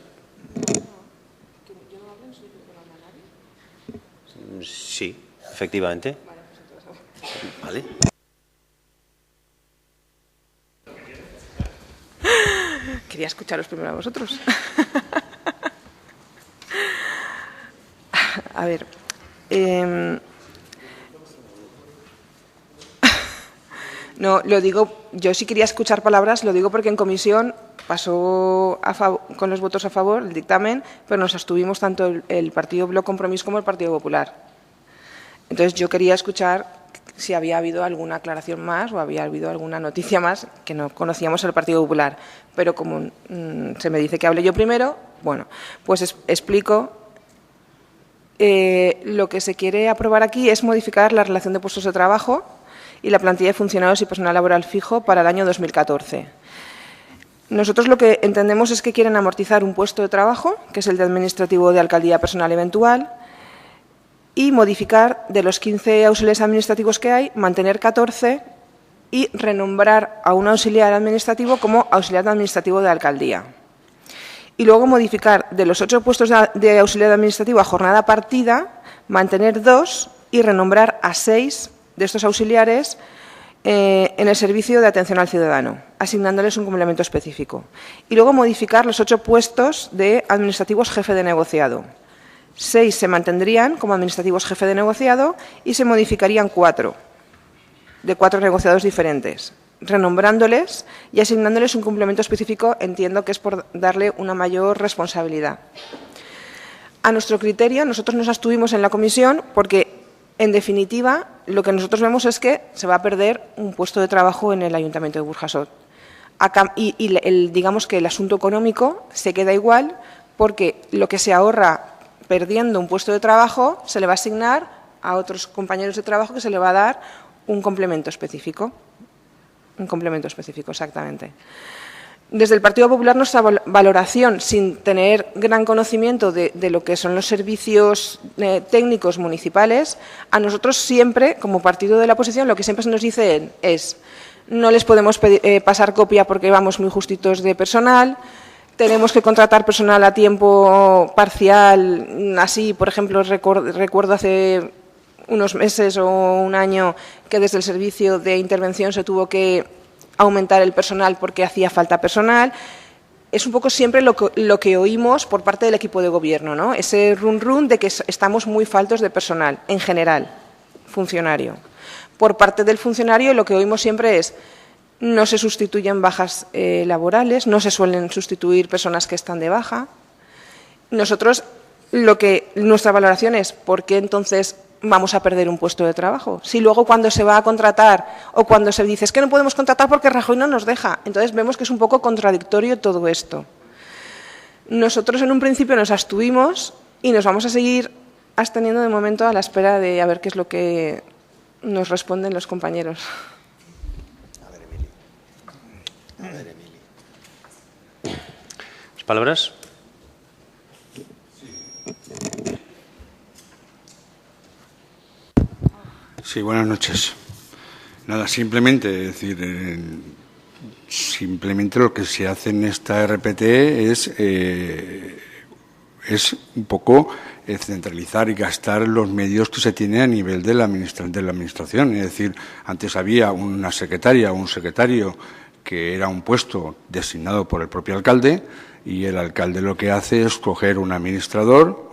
Sí, efectivamente. Vale. Quería escucharos primero a vosotros. A ver. No, lo digo, yo sí quería escuchar palabras, lo digo porque en comisión pasó con los votos a favor el dictamen, pero nos abstuvimos tanto el Partido Bloc Compromís como el Partido Popular. Entonces yo quería escuchar si había habido alguna aclaración más o había habido alguna noticia más que no conocíamos el Partido Popular. Pero como se me dice que hable yo primero, bueno, pues explico. Lo que se quiere aprobar aquí es modificar la relación de puestos de trabajo y la plantilla de funcionarios y personal laboral fijo para el año 2014. Nosotros lo que entendemos es que quieren amortizar un puesto de trabajo, que es el de administrativo de alcaldía personal eventual, y modificar de los 15 auxiliares administrativos que hay, mantener 14 y renombrar a un auxiliar administrativo como auxiliar administrativo de alcaldía. Y luego modificar de los 8 puestos de auxiliar administrativo a jornada partida, mantener 2 y renombrar a 6 de estos auxiliares en el servicio de atención al ciudadano, asignándoles un complemento específico. Y luego modificar los 8 puestos de administrativos jefe de negociado. 6 se mantendrían como administrativos jefe de negociado y se modificarían 4, de 4 negociados diferentes, renombrándoles y asignándoles un complemento específico, entiendo que es por darle una mayor responsabilidad. A nuestro criterio, nosotros nos abstuvimos en la comisión porque, en definitiva, lo que nosotros vemos es que se va a perder un puesto de trabajo en el Ayuntamiento de Burjasot. Y digamos que el asunto económico se queda igual porque lo que se ahorra perdiendo un puesto de trabajo se le va a asignar a otros compañeros de trabajo que se le va a dar un complemento específico. Un complemento específico, exactamente. Desde el Partido Popular, nuestra valoración, sin tener gran conocimiento de lo que son los servicios técnicos municipales, a nosotros siempre, como partido de la oposición, lo que siempre se nos dice es no les podemos pasar copia porque vamos muy justitos de personal, tenemos que contratar personal a tiempo parcial, así, por ejemplo, recuerdo hace unos meses o un año que desde el servicio de intervención se tuvo que aumentar el personal porque hacía falta personal. Es un poco siempre lo que oímos por parte del equipo de gobierno, ¿no? Ese run de que estamos muy faltos de personal, en general, funcionario. Por parte del funcionario lo que oímos siempre es: no se sustituyen bajas laborales, no se suelen sustituir personas que están de baja. Nosotros, nuestra valoración es: ¿por qué entonces vamos a perder un puesto de trabajo? Si luego cuando se va a contratar o cuando se dice es que no podemos contratar porque Rajoy no nos deja, entonces vemos que es un poco contradictorio todo esto. Nosotros en un principio nos abstuvimos y nos vamos a seguir absteniendo de momento a la espera de a ver qué es lo que nos responden los compañeros. A ver, Emili. ¿Las palabras? Sí, buenas noches. Nada, simplemente, es decir, simplemente lo que se hace en esta RPT es un poco centralizar y gastar los medios que se tiene a nivel de la administración. Es decir, antes había una secretaria o un secretario que era un puesto designado por el propio alcalde, y el alcalde lo que hace es coger un administrativo,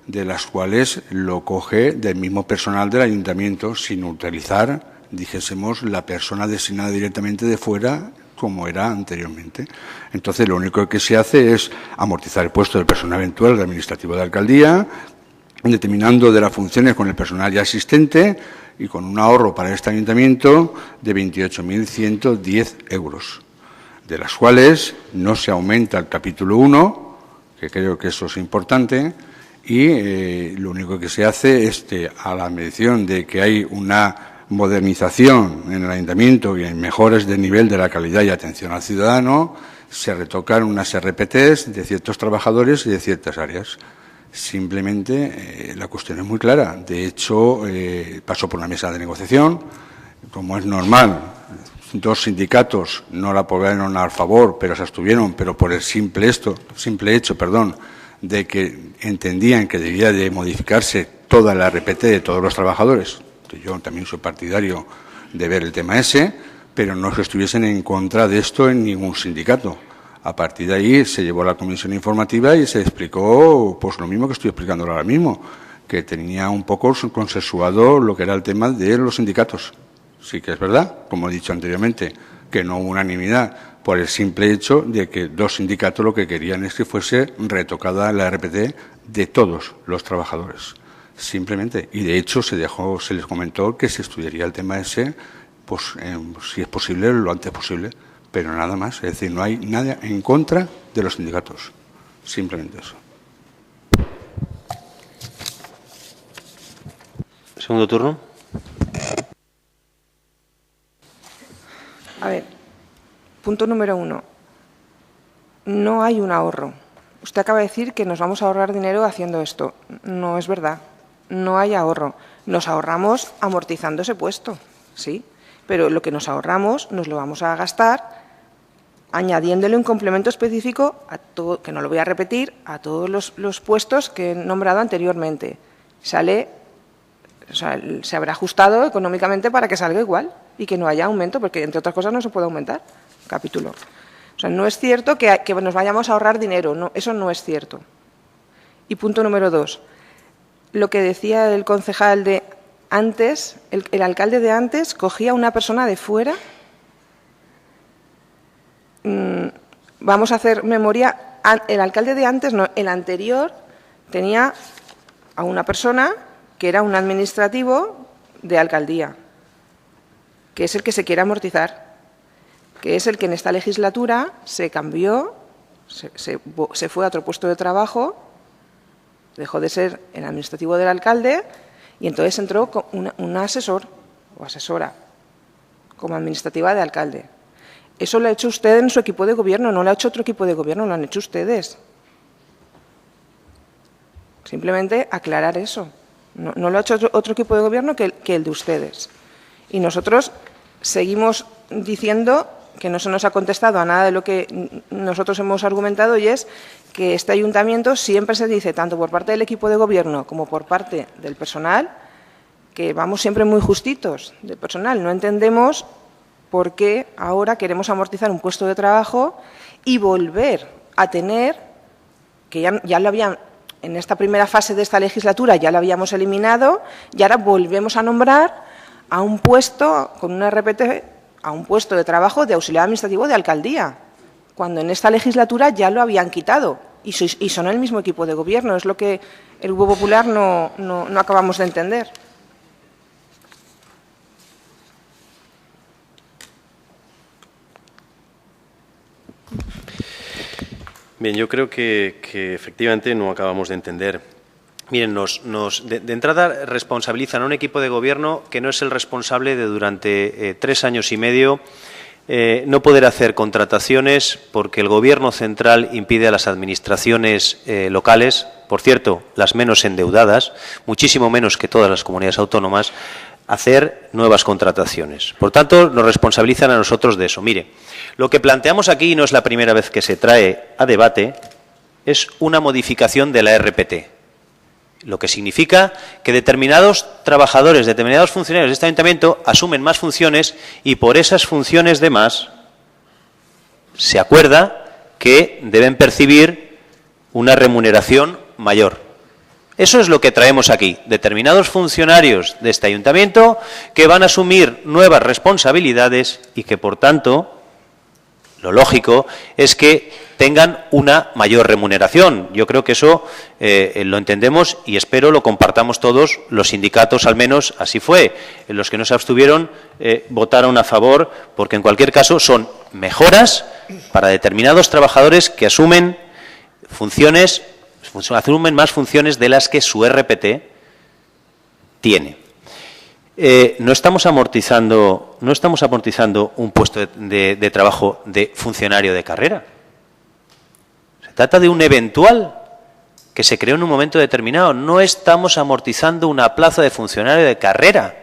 de las cuales lo coge del mismo personal del ayuntamiento, sin utilizar, dijésemos, la persona designada directamente de fuera, como era anteriormente. Entonces, lo único que se hace es amortizar el puesto del personal eventual del administrativo de alcaldía, determinando de las funciones con el personal ya existente y con un ahorro para este ayuntamiento de 28.110 euros, de las cuales no se aumenta el capítulo 1, que creo que eso es importante, y lo único que se hace es que, a la medición de que hay una modernización en el ayuntamiento y en mejores de nivel de la calidad y atención al ciudadano, se retocan unas RPTs de ciertos trabajadores y de ciertas áreas. Simplemente la cuestión es muy clara. De hecho, pasó por una mesa de negociación, como es normal. Dos sindicatos no la apoyaron a favor, pero se abstuvieron, pero por el simple hecho, de que entendían que debía de modificarse toda la RPT de todos los trabajadores. Yo también soy partidario de ver el tema ese, pero no que estuviesen en contra de esto en ningún sindicato. A partir de ahí se llevó a la comisión informativa y se explicó pues lo mismo que estoy explicando ahora mismo, que tenía un poco consensuado lo que era el tema de los sindicatos. Sí que es verdad, como he dicho anteriormente, que no hubo unanimidad por el simple hecho de que dos sindicatos lo que querían es que fuese retocada la RPT de todos los trabajadores. Simplemente. Y de hecho se les comentó que se estudiaría el tema ese, pues si es posible, lo antes posible, pero nada más. Es decir, no hay nada en contra de los sindicatos. Simplemente eso. Segundo turno. A ver, punto número 1. No hay un ahorro. Usted acaba de decir que nos vamos a ahorrar dinero haciendo esto. No es verdad. No hay ahorro. Nos ahorramos amortizando ese puesto, sí, pero lo que nos ahorramos nos lo vamos a gastar añadiéndole un complemento específico, que no lo voy a repetir, a todos los puestos que he nombrado anteriormente. Se habrá ajustado económicamente para que salga igual y que no haya aumento, porque entre otras cosas no se puede aumentar capítulo. O sea, no es cierto que nos vayamos a ahorrar dinero, no, eso no es cierto. Y punto número 2. Lo que decía el concejal de antes, el alcalde de antes cogía a una persona de fuera. Vamos a hacer memoria. El alcalde de antes, no, el anterior, tenía a una persona que era un administrativo de alcaldía, que es el que se quiere amortizar, que es el que en esta legislatura se cambió, se fue a otro puesto de trabajo, dejó de ser el administrativo del alcalde y entonces entró con un asesor o asesora como administrativa de alcalde. Eso lo ha hecho usted en su equipo de gobierno, no lo ha hecho otro equipo de gobierno, lo han hecho ustedes. Simplemente aclarar eso. No lo ha hecho otro equipo de gobierno que el de ustedes. Y nosotros seguimos diciendo que no se nos ha contestado a nada de lo que nosotros hemos argumentado, y es que este ayuntamiento siempre se dice, tanto por parte del equipo de gobierno como por parte del personal, que vamos siempre muy justitos de personal. No entendemos por qué ahora queremos amortizar un puesto de trabajo y volver a tener, que ya lo habían, en esta primera fase de esta legislatura ya lo habíamos eliminado, y ahora volvemos a nombrar a un puesto con una RPT, a un puesto de trabajo de auxiliar administrativo de alcaldía, cuando en esta legislatura ya lo habían quitado y son el mismo equipo de gobierno. Es lo que el Grupo Popular no acabamos de entender. Bien, yo creo que efectivamente no acabamos de entender. Miren, de entrada responsabilizan a un equipo de gobierno que no es el responsable de durante 3 años y medio no poder hacer contrataciones porque el Gobierno central impide a las administraciones locales, por cierto, las menos endeudadas, muchísimo menos que todas las comunidades autónomas, hacer nuevas contrataciones. Por tanto, nos responsabilizan a nosotros de eso. Mire, lo que planteamos aquí, y no es la primera vez que se trae a debate, es una modificación de la RPT. Lo que significa que determinados trabajadores, determinados funcionarios de este ayuntamiento asumen más funciones y por esas funciones de más se acuerda que deben percibir una remuneración mayor. Eso es lo que traemos aquí. Determinados funcionarios de este ayuntamiento que van a asumir nuevas responsabilidades y que, por tanto, lo lógico es que tengan una mayor remuneración. Yo creo que eso lo entendemos y espero lo compartamos todos. Los sindicatos, al menos, así fue. Los que no se abstuvieron votaron a favor, porque en cualquier caso son mejoras para determinados trabajadores que asumen más funciones de las que su RPT tiene. No estamos amortizando un puesto de trabajo de funcionario de carrera. Se trata de un eventual que se creó en un momento determinado. No estamos amortizando una plaza de funcionario de carrera.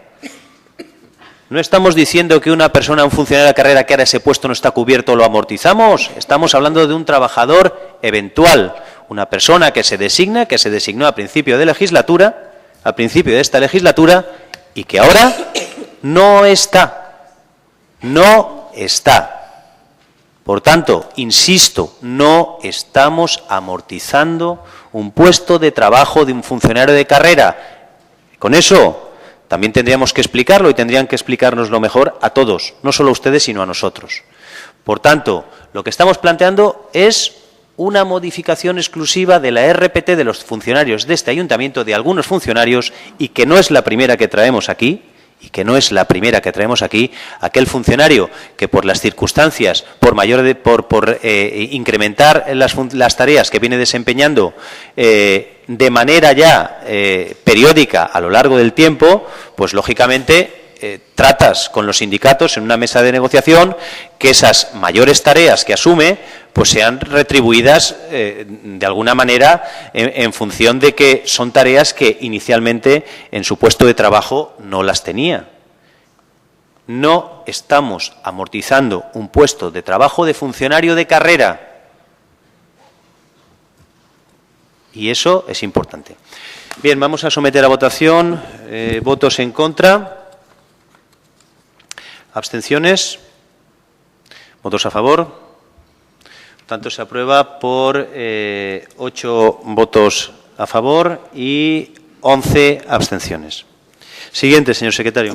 No estamos diciendo que una persona, un funcionario de carrera que ahora ese puesto no está cubierto, lo amortizamos. Estamos hablando de un trabajador eventual, una persona que se designó a principio de esta legislatura, y que ahora no está. Por tanto, insisto, no estamos amortizando un puesto de trabajo de un funcionario de carrera. Con eso también tendríamos que explicarlo y tendrían que explicárnoslo mejor a todos, no solo a ustedes, sino a nosotros. Por tanto, lo que estamos planteando es una modificación exclusiva de la RPT de los funcionarios de este ayuntamiento, de algunos funcionarios, y que no es la primera que traemos aquí, aquel funcionario que por las circunstancias, por incrementar las tareas que viene desempeñando de manera ya periódica a lo largo del tiempo, pues lógicamente tratas con los sindicatos en una mesa de negociación que esas mayores tareas que asume pues sean retribuidas de alguna manera en función de que son tareas que inicialmente en su puesto de trabajo no las tenía. No estamos amortizando un puesto de trabajo de funcionario de carrera. Y eso es importante. Bien, vamos a someter a votación votos en contra. ¿Abstenciones? ¿Votos a favor? Por tanto, se aprueba por 8 votos a favor y 11 abstenciones. Siguiente, señor secretario.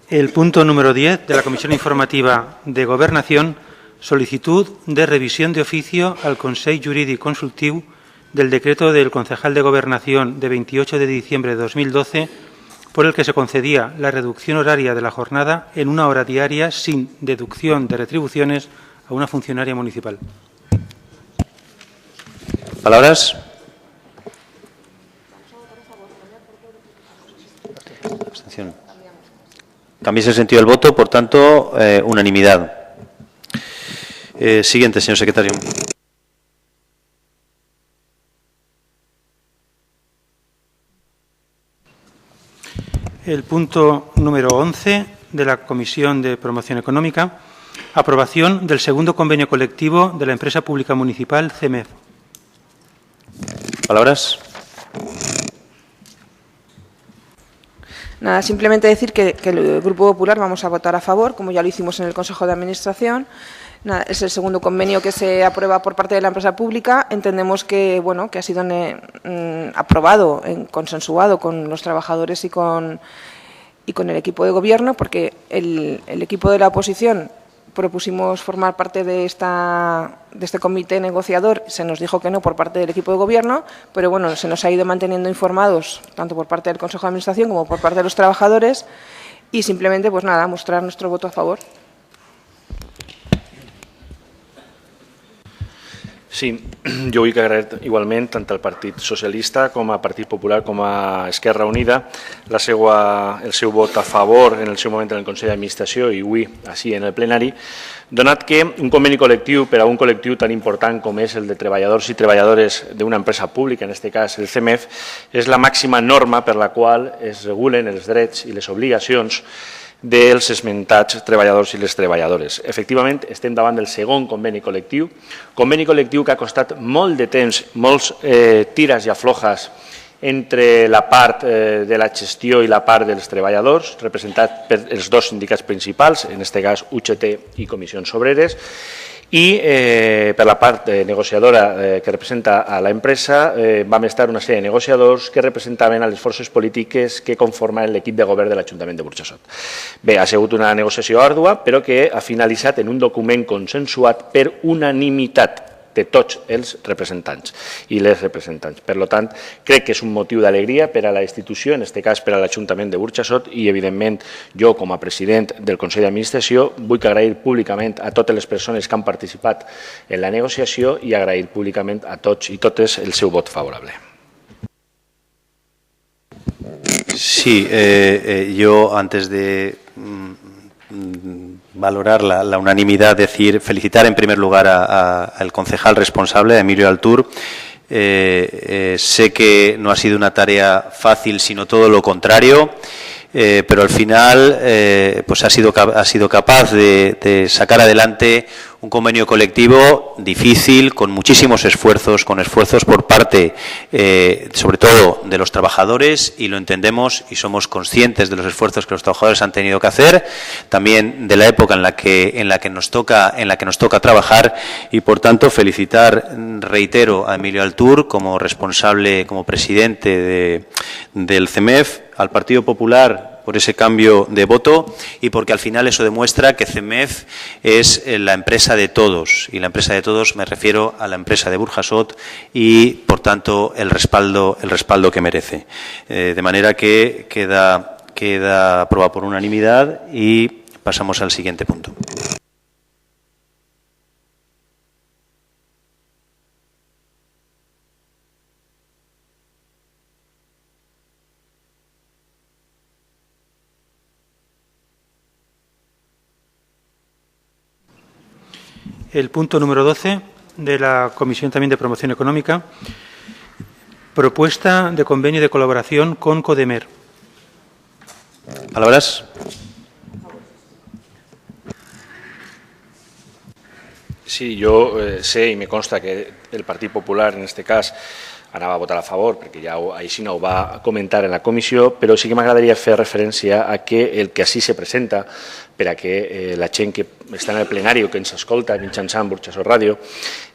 El punto número 10 de la Comisión Informativa de Gobernación, solicitud de revisión de oficio al Consell Jurídic Consultiu del decreto del concejal de Gobernación de 28 de diciembre de 2012, por el que se concedía la reducción horaria de la jornada en 1 hora diaria sin deducción de retribuciones a una funcionaria municipal. ¿Palabras? Abstención. Cambies el sentido del voto, por tanto, unanimidad. Siguiente, señor secretario. El punto número 11 de la Comisión de Promoción Económica, aprobación del segundo convenio colectivo de la empresa pública municipal CEMEF. ¿Palabras? Nada, simplemente decir que el Grupo Popular vamos a votar a favor, como ya lo hicimos en el Consejo de Administración. Nada, es el segundo convenio que se aprueba por parte de la empresa pública. Entendemos que, bueno, que ha sido aprobado, consensuado con los trabajadores y con el equipo de gobierno, porque el equipo de la oposición propusimos formar parte de este comité negociador, se nos dijo que no por parte del equipo de gobierno, pero bueno, se nos ha ido manteniendo informados tanto por parte del Consejo de Administración como por parte de los trabajadores y simplemente, pues nada, mostrar nuestro voto a favor. Sí, jo vull agrair igualment tant al Partit Socialista com al Partit Popular com a Esquerra Unida el seu vot a favor en el seu moment en el Consell d'Administració i avui així en el plenari, donat que un conveni col·lectiu per a un col·lectiu tan important com és el de treballadors i treballadores d'una empresa pública, en aquest cas el CEMEF, és la màxima norma per la qual es regulen els drets i les obligacions dels esmentats treballadors i les treballadores. Efectivament, estem davant del segon conveni col·lectiu que ha costat molt de temps, molts tires i aflojes entre la part de la gestió i la part dels treballadors, representat per els dos sindicats principals, en aquest cas UGT i Comissions Obreres, i per la part negociadora que representa a l'empresa vam estar una sèrie de negociadors que representaven a les forces polítiques que conformen l'equip de govern de l'Ajuntament de Burjassot. Bé, ha sigut una negociació àrdua, però que ha finalitzat en un document consensuat per unanimitat de tots els representants i les representants. Per tant, crec que és un motiu d'alegria per a la institució, en aquest cas per a l'Ajuntament de Burjassot i, evidentment, jo com a president del Consell d'Administració vull agrair públicament a totes les persones que han participat en la negociació i agrair públicament a tots i totes el seu vot favorable. Sí, yo antes de valorar la unanimidad, felicitar en primer lugar al concejal responsable, Emilio Altur. Sé que no ha sido una tarea fácil, sino todo lo contrario, pero al final pues ha sido capaz de sacar adelante un convenio colectivo difícil, con muchísimos esfuerzos, por parte, sobre todo, de los trabajadores, y lo entendemos y somos conscientes de los esfuerzos que los trabajadores han tenido que hacer, también de la época en la que nos toca trabajar, y por tanto felicitar, reitero, a Emilio Altur como responsable, como presidente del CEMEF, al Partido Popular por ese cambio de voto y porque al final eso demuestra que CEMEF es la empresa de todos, y la empresa de todos me refiero a la empresa de Burjassot y por tanto el respaldo que merece. De manera que queda aprobado por unanimidad y pasamos al siguiente punto. El punto número 12 de la Comisión también de Promoción Económica, propuesta de convenio de colaboración con Codemer. ¿Palabras? Sí, jo sé i me consta que el Partit Popular, en aquest cas, anava a votar a favor, perquè ja així no ho va comentar en la comissió, però sí que m'agradaria fer referència a que el que així se presenta, per a que la gent que està en el plenari o que ens escolta mitjançant Burjassot Ràdio,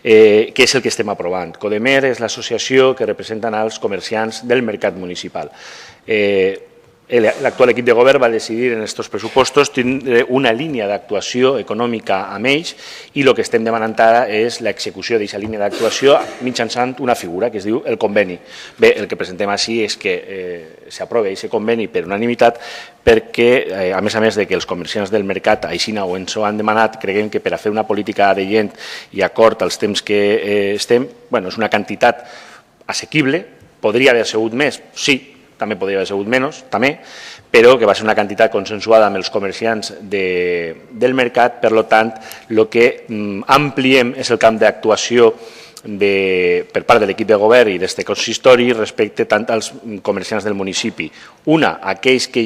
que és el que estem aprovant. Codemer és l'associació que representen els comerciants del mercat municipal. L'actual equip de govern va decidir en aquests pressupostos tindre una línia d'actuació econòmica amb ells i el que estem demanant ara és l'execució d'aquesta línia d'actuació mitjançant una figura que es diu el conveni. Bé, el que presentem així és que s'aprovi aquest conveni per unanimitat perquè, a més de que els comerciants del mercat així no ens ho han demanat, creiem que per a fer una política de gent i acord als temps que estem, és una quantitat assequible, podria haver sigut més, sí, també podria haver sigut menys, també, però que va ser una quantitat consensuada amb els comerciants del mercat. Per tant, el que ampliem és el camp d'actuació per part de l'equip de govern i d'aquest consistori respecte tant als comerciants del municipi. Una, aquells que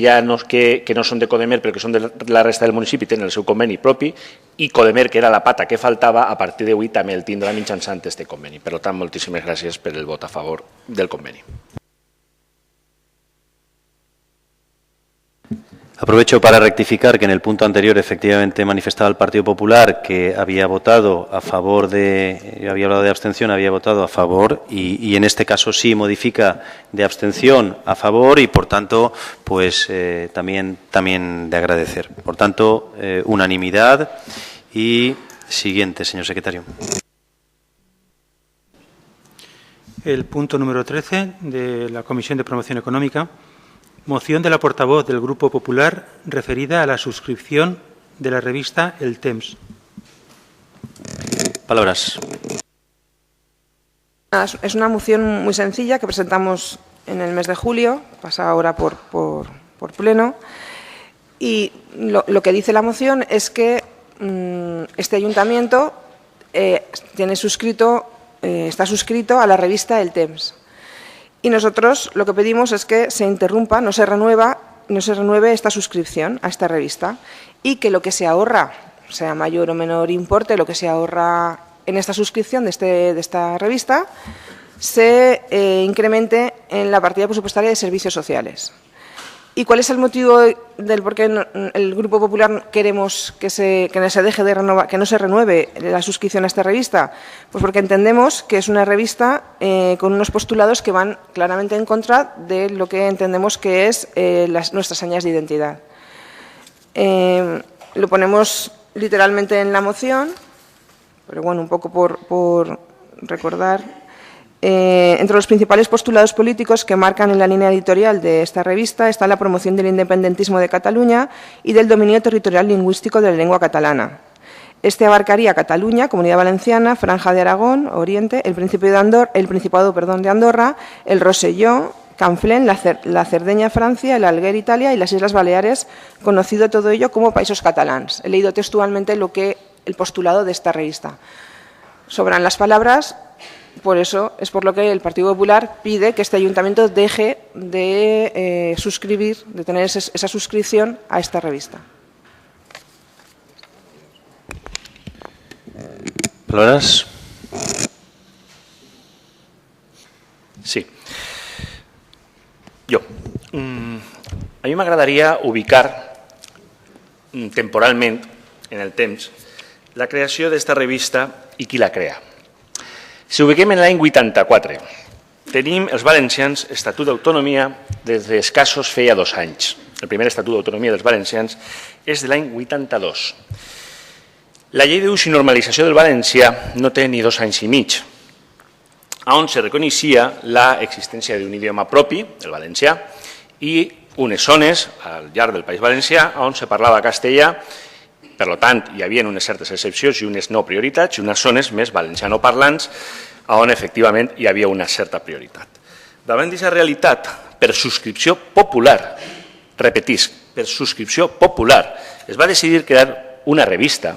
no són de Codemer però que són de la resta del municipi tenen el seu conveni propi, i Codemer, que era la pata que faltava, a partir d'avui també el tindrà mitjançant aquest conveni. Per tant, moltíssimes gràcies per el vot a favor del conveni. Aprovecho para rectificar que en el punto anterior efectivamente manifestaba el Partido Popular que había votado a favor había hablado de abstención, había votado a favor y en este caso sí modifica de abstención a favor y por tanto pues también de agradecer. Por tanto, unanimidad y siguiente, señor secretario. El punto número 13 de la Comisión de Promoción Económica. Moción de la portavoz del Grupo Popular referida a la suscripción de la revista El Temps. Palabras. Es una moción muy sencilla que presentamos en el mes de julio, pasa ahora por pleno, y lo que dice la moción es que este ayuntamiento está suscrito a la revista El Temps. Y nosotros lo que pedimos es que se interrumpa, no se renueve esta suscripción a esta revista y que lo que se ahorra, sea mayor o menor importe, lo que se ahorra en esta suscripción de esta revista, se incremente en la partida presupuestaria de servicios sociales. ¿Y cuál es el motivo del por qué el Grupo Popular queremos que no se renueve la suscripción a esta revista? Pues porque entendemos que es una revista con unos postulados que van claramente en contra de lo que entendemos que es nuestras señas de identidad. Lo ponemos literalmente en la moción, pero bueno, un poco por recordar. Entre los principales postulados políticos que marcan en la línea editorial de esta revista está la promoción del independentismo de Cataluña y del dominio territorial lingüístico de la lengua catalana. Este abarcaría Cataluña, Comunidad Valenciana, Franja de Aragón, Oriente, el Principado de Andorra, el Rosselló, Canflén, la Cerdeña, Francia, el Alguer, Italia y las Islas Baleares, conocido todo ello como Països Catalans. He leído textualmente el postulado de esta revista. Sobran las palabras. Por eso es por lo que el Partido Popular pide que este ayuntamiento deje de de tener esa suscripción a esta revista. Palabras. Sí. A mi m'agradaria ubicar temporalment en el temps la creació d'esta revista i qui la crea. Si ubiquem en l'any 84, tenim els valencians Estatut d'Autonomia des d'escassos feia 2 anys. El primer Estatut d'Autonomia dels valencians és de l'any 82. La llei d'ús i normalització del valencià no té ni 2 anys i mig, on se reconeixia l'existència d'un idioma propi, el valencià, i unes zones al llarg del País Valencià on se parlava castellà. Per tant, hi havia unes certes excepcions i unes no prioritats i unes zones més valencianoparlants on efectivament hi havia una certa prioritat. Davant d'aquesta realitat, per subscripció popular, repetisc, per subscripció popular, es va decidir crear una revista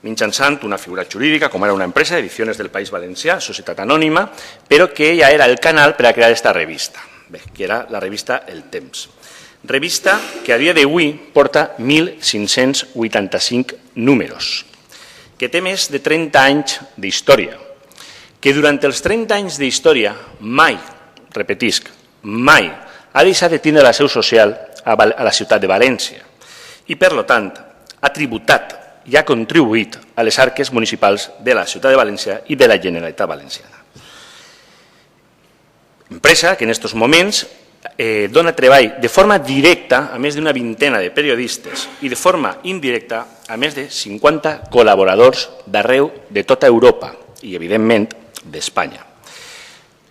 mitjançant una figura jurídica, com era una empresa, Ediciones del País Valencià, societat anònima, però que ja era el canal per a crear aquesta revista, que era la revista El Temps. Revista que a dia d'avui porta 1.585 números, que té més de 30 anys d'història, que durant els 30 anys d'història mai, repetisc, mai ha deixat de tindre la seu social a la ciutat de València i, per tant, ha tributat i ha contribuït a les arques municipals de la ciutat de València i de la Generalitat Valenciana. Empresa que en aquests moments dona treball de forma directa a més d'una vintena de periodistes i de forma indirecta a més de 50 col·laboradors d'arreu de tota Europa i, evidentment, d'Espanya.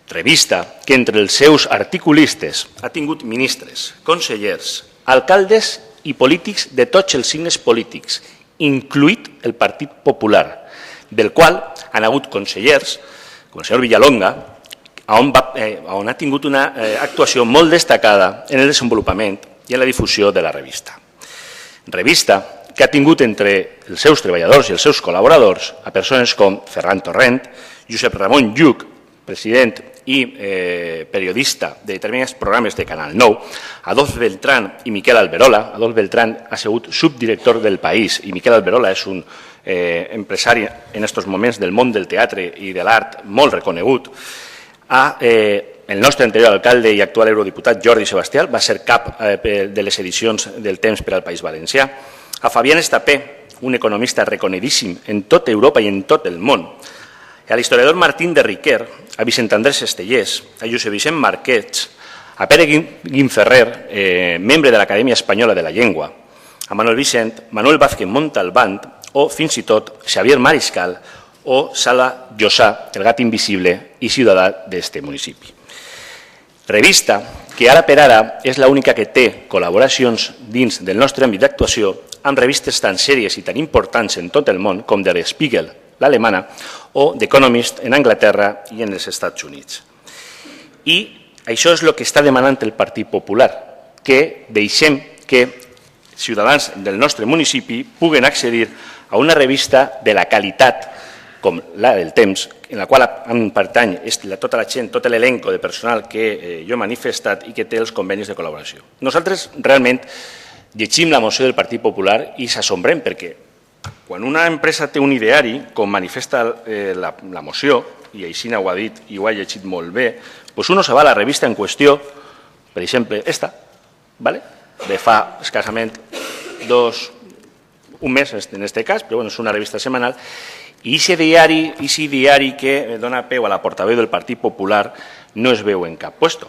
Revista que entre els seus articulistes ha tingut ministres, consellers, alcaldes i polítics de tots els signes polítics, incluït el Partit Popular, del qual han hagut consellers, com el senyor Villalonga, on ha tingut una actuació molt destacada en el desenvolupament i en la difusió de la revista. Revista que ha tingut entre els seus treballadors i els seus col·laboradors a persones com Ferran Torrent, Josep Ramon Lluc, president i periodista de determinats programes de Canal 9, Adolf Beltrán i Miquel Alberola. Adolf Beltrán ha sigut subdirector del País i Miquel Alberola és un empresari en aquests moments del món del teatre i de l'art molt reconegut. El nostre anterior alcalde i actual eurodiputat Jordi Sebastià va ser cap de les edicions del Temps per al País Valencià. A Fabián Estapé, un economista reconegudíssim en tota Europa i en tot el món. A l'historiador Martín de Riquer, a Vicent Andrés Estellés, a Josep Vicent Marquets, a Pere Guinferrer, membre de l'Acadèmia Espanyola de la Llengua, a Manuel Vicent, Manuel Vázquez Montalbán o fins i tot Xavier Mariscal o Sala Llosà, el gat invisible i ciutadà d'este municipi. Revista que ara per ara és l'única que té col·laboracions dins del nostre àmbit d'actuació amb revistes tan sèries i tan importants en tot el món com Der Spiegel, l'alemana, o The Economist en Anglaterra i en els Estats Units. I això és el que està demanant el Partit Popular, que deixem que ciutadans del nostre municipi puguen accedir a una revista de la qualitat com la del Temps, en la qual pertany tota la gent, tot l'elenco de personal que jo he manifestat i que té els convenis de col·laboració. Nosaltres realment llegim la moció del Partit Popular i s'assombrem perquè quan una empresa té un ideari, com manifesta la moció, i així ho ha dit i ho ha llegit molt bé, doncs uno se va a la revista en qüestió, per exemple, esta, de fa escassament un mes en aquest cas, però és una revista setmanal, i aquest diari que dona peu a la portaveu del Partit Popular no es veu en cap lloc.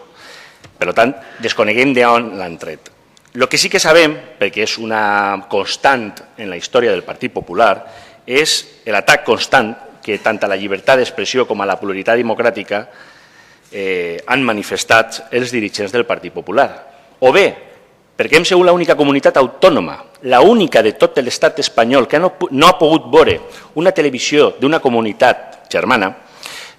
Per tant, desconeguem d'on l'han tret. El que sí que sabem, perquè és una constant en la història del Partit Popular, és l'atac constant que tant a la llibertat d'expressió com a la pluralitat democràtica han manifestat els dirigents del Partit Popular. O bé, perquè hem sigut l'única comunitat autònoma, l'única de tot l'estat espanyol que no ha pogut veure una televisió d'una comunitat germana,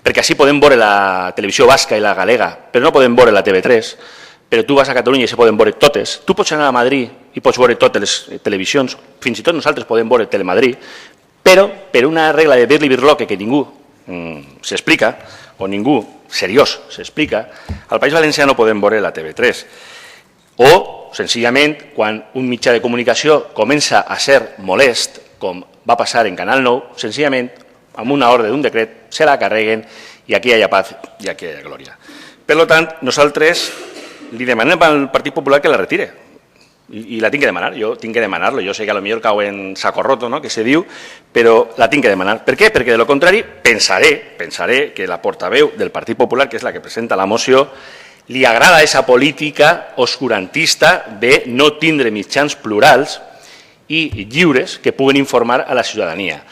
perquè així podem veure la televisió basca i la galega, però no podem veure la TV3, però tu vas a Catalunya i se poden veure totes. Tu pots anar a Madrid i pots veure totes les televisions, fins i tot nosaltres podem veure Telemadrid, però per una regla de Birli-Birloque que ningú s'explica, o ningú seriós s'explica, al País Valencià no podem veure la TV3. O, senzillament, quan un mitjà de comunicació comença a ser molest, com va passar en Canal 9, senzillament, amb una ordre d'un decret, se la carreguen i aquí hi ha paz i aquí hi ha glòria. Per tant, nosaltres li demanem al Partit Popular que la retire. I la tinc que demanar, jo tinc que demanar-lo. Jo sé que potser cau en saco roto, que se diu, però la tinc que demanar. Per què? Perquè, de lo contrari, pensaré que la portaveu del Partit Popular, que és la que presenta la moció, li agrada aquesta política oscurantista de no tindre mitjans plurals i lliures que puguen informar a la ciutadania.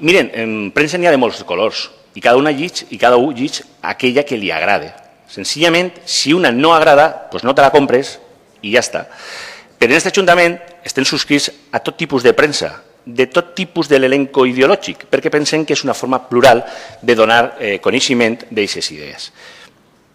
Miren, en premsa n'hi ha de molts colors i cada un llig aquella que li agrada. Senzillament, si una no agrada, doncs no te la compres i ja està. Però en aquest Ajuntament estem subscrits a tot tipus de premsa, de tot tipus de l'elenco ideològic, perquè pensem que és una forma plural de donar coneixement d'aquestes idees.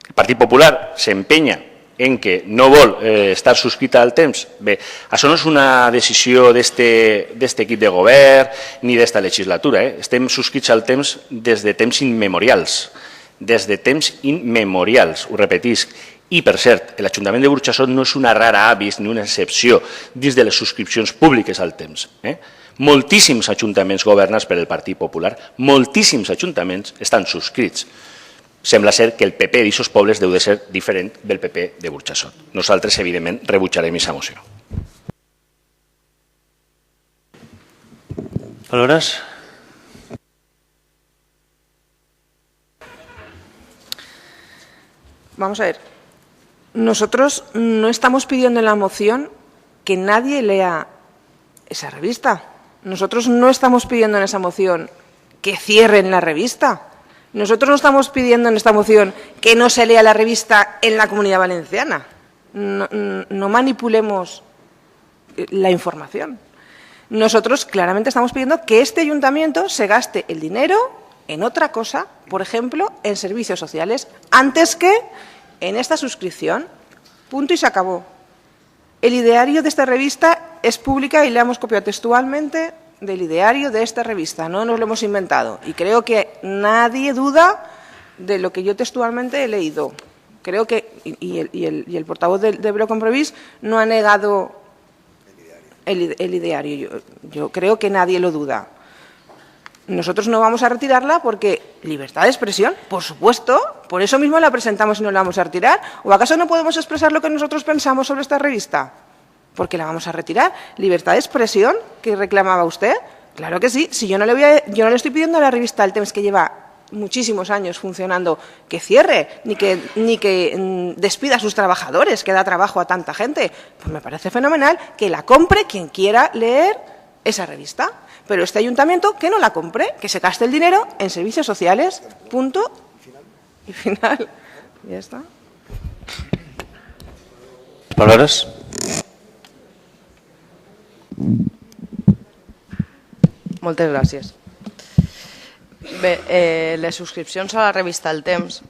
El Partit Popular s'empenya en que no vol estar subscrita al Temps. Bé, això no és una decisió d'aquest equip de govern ni d'esta legislatura. Estem subscrits al Temps des de temps immemorials. Des de temps immemorials, ho repetisc. I, per cert, l'Ajuntament de Burxassot no és una rara avis ni una excepció dins de les subscripcions públiques al Temps. Moltíssims ajuntaments governats per el Partit Popular, moltíssims ajuntaments estan subscrits. Sembla ser que el PP d'aquests pobles deu de ser diferent del PP de Burxassot. Nosaltres, evidentment, rebutjarem aquesta moció. Palabras. Vamos a ver. Nosotros no estamos pidiendo en la moción que nadie lea esa revista. Nosotros no estamos pidiendo en esa moción que cierren la revista. Nosotros no estamos pidiendo en esta moción que no se lea la revista en la Comunidad Valenciana. No manipulemos la información. Nosotros claramente estamos pidiendo que este ayuntamiento se gaste el dinero en otra cosa, por ejemplo, en servicios sociales, antes que en esta suscripción. Punto y se acabó. El ideario de esta revista es pública y le hemos copiado textualmente del ideario de esta revista, no nos lo hemos inventado. Y creo que nadie duda de lo que yo textualmente he leído. Creo que, y el portavoz del Bloc Compromís no ha negado el ideario. Yo creo que nadie lo duda. Nosotros no vamos a retirarla porque libertad de expresión, por supuesto, por eso mismo la presentamos y no la vamos a retirar. ¿O acaso no podemos expresar lo que nosotros pensamos sobre esta revista? Porque la vamos a retirar. ¿Libertad de expresión que reclamaba usted? Claro que sí. Si yo no le estoy pidiendo a la revista El Temps, que lleva muchísimos años funcionando, que cierre, ni que despida a sus trabajadores, que da trabajo a tanta gente. Pues me parece fenomenal que la compre quien quiera leer esa revista. Pero este ayuntamiento que no la compre, que se gaste el dinero en servicios sociales, punto y final. Ya está. Palabras. Moltes gràcies. Bé, les subscripcions a la revista El Temps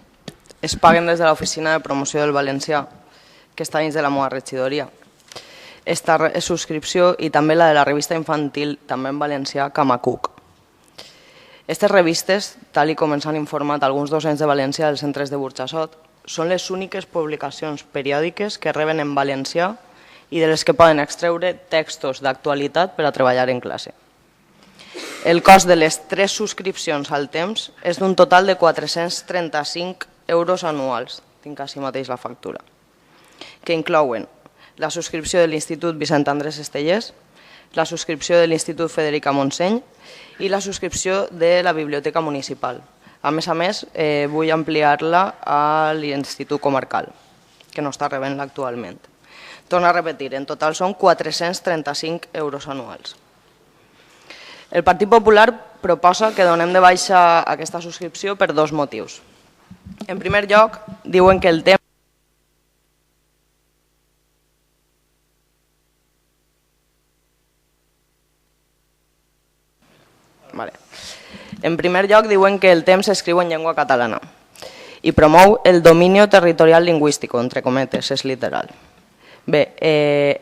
es paguen des de l'Oficina de Promoció del Valencià, que està dins de la meva regidoria. Esta subscripció i també la de la revista infantil, també en valencià, Camacuc. Aquestes revistes, tal com ens han informat alguns docents de València dels centres de Burjassot, són les úniques publicacions periòdiques que reben en valencià i de les que poden extreure textos d'actualitat per a treballar en classe. El cost de les 3 subscripcions al Temps és d'un total de 435 euros anuals, tinc així mateix la factura, que inclouen la subscripció de l'Institut Vicent Andrés Estellers, la subscripció de l'Institut Federica Montseny i la subscripció de la Biblioteca Municipal. A més, vull ampliar-la a l'Institut Comarcal, que no està rebent-la actualment. Torno a repetir, en total són 435 euros anuals. El Partit Popular proposa que donem de baixa aquesta subscripció per 2 motius. En primer lloc, diuen que el temps En primer lloc, diuen que el Temps s'escriu en llengua catalana i promou el dominio territorial lingüístico, entre cometes, és literal. Bé,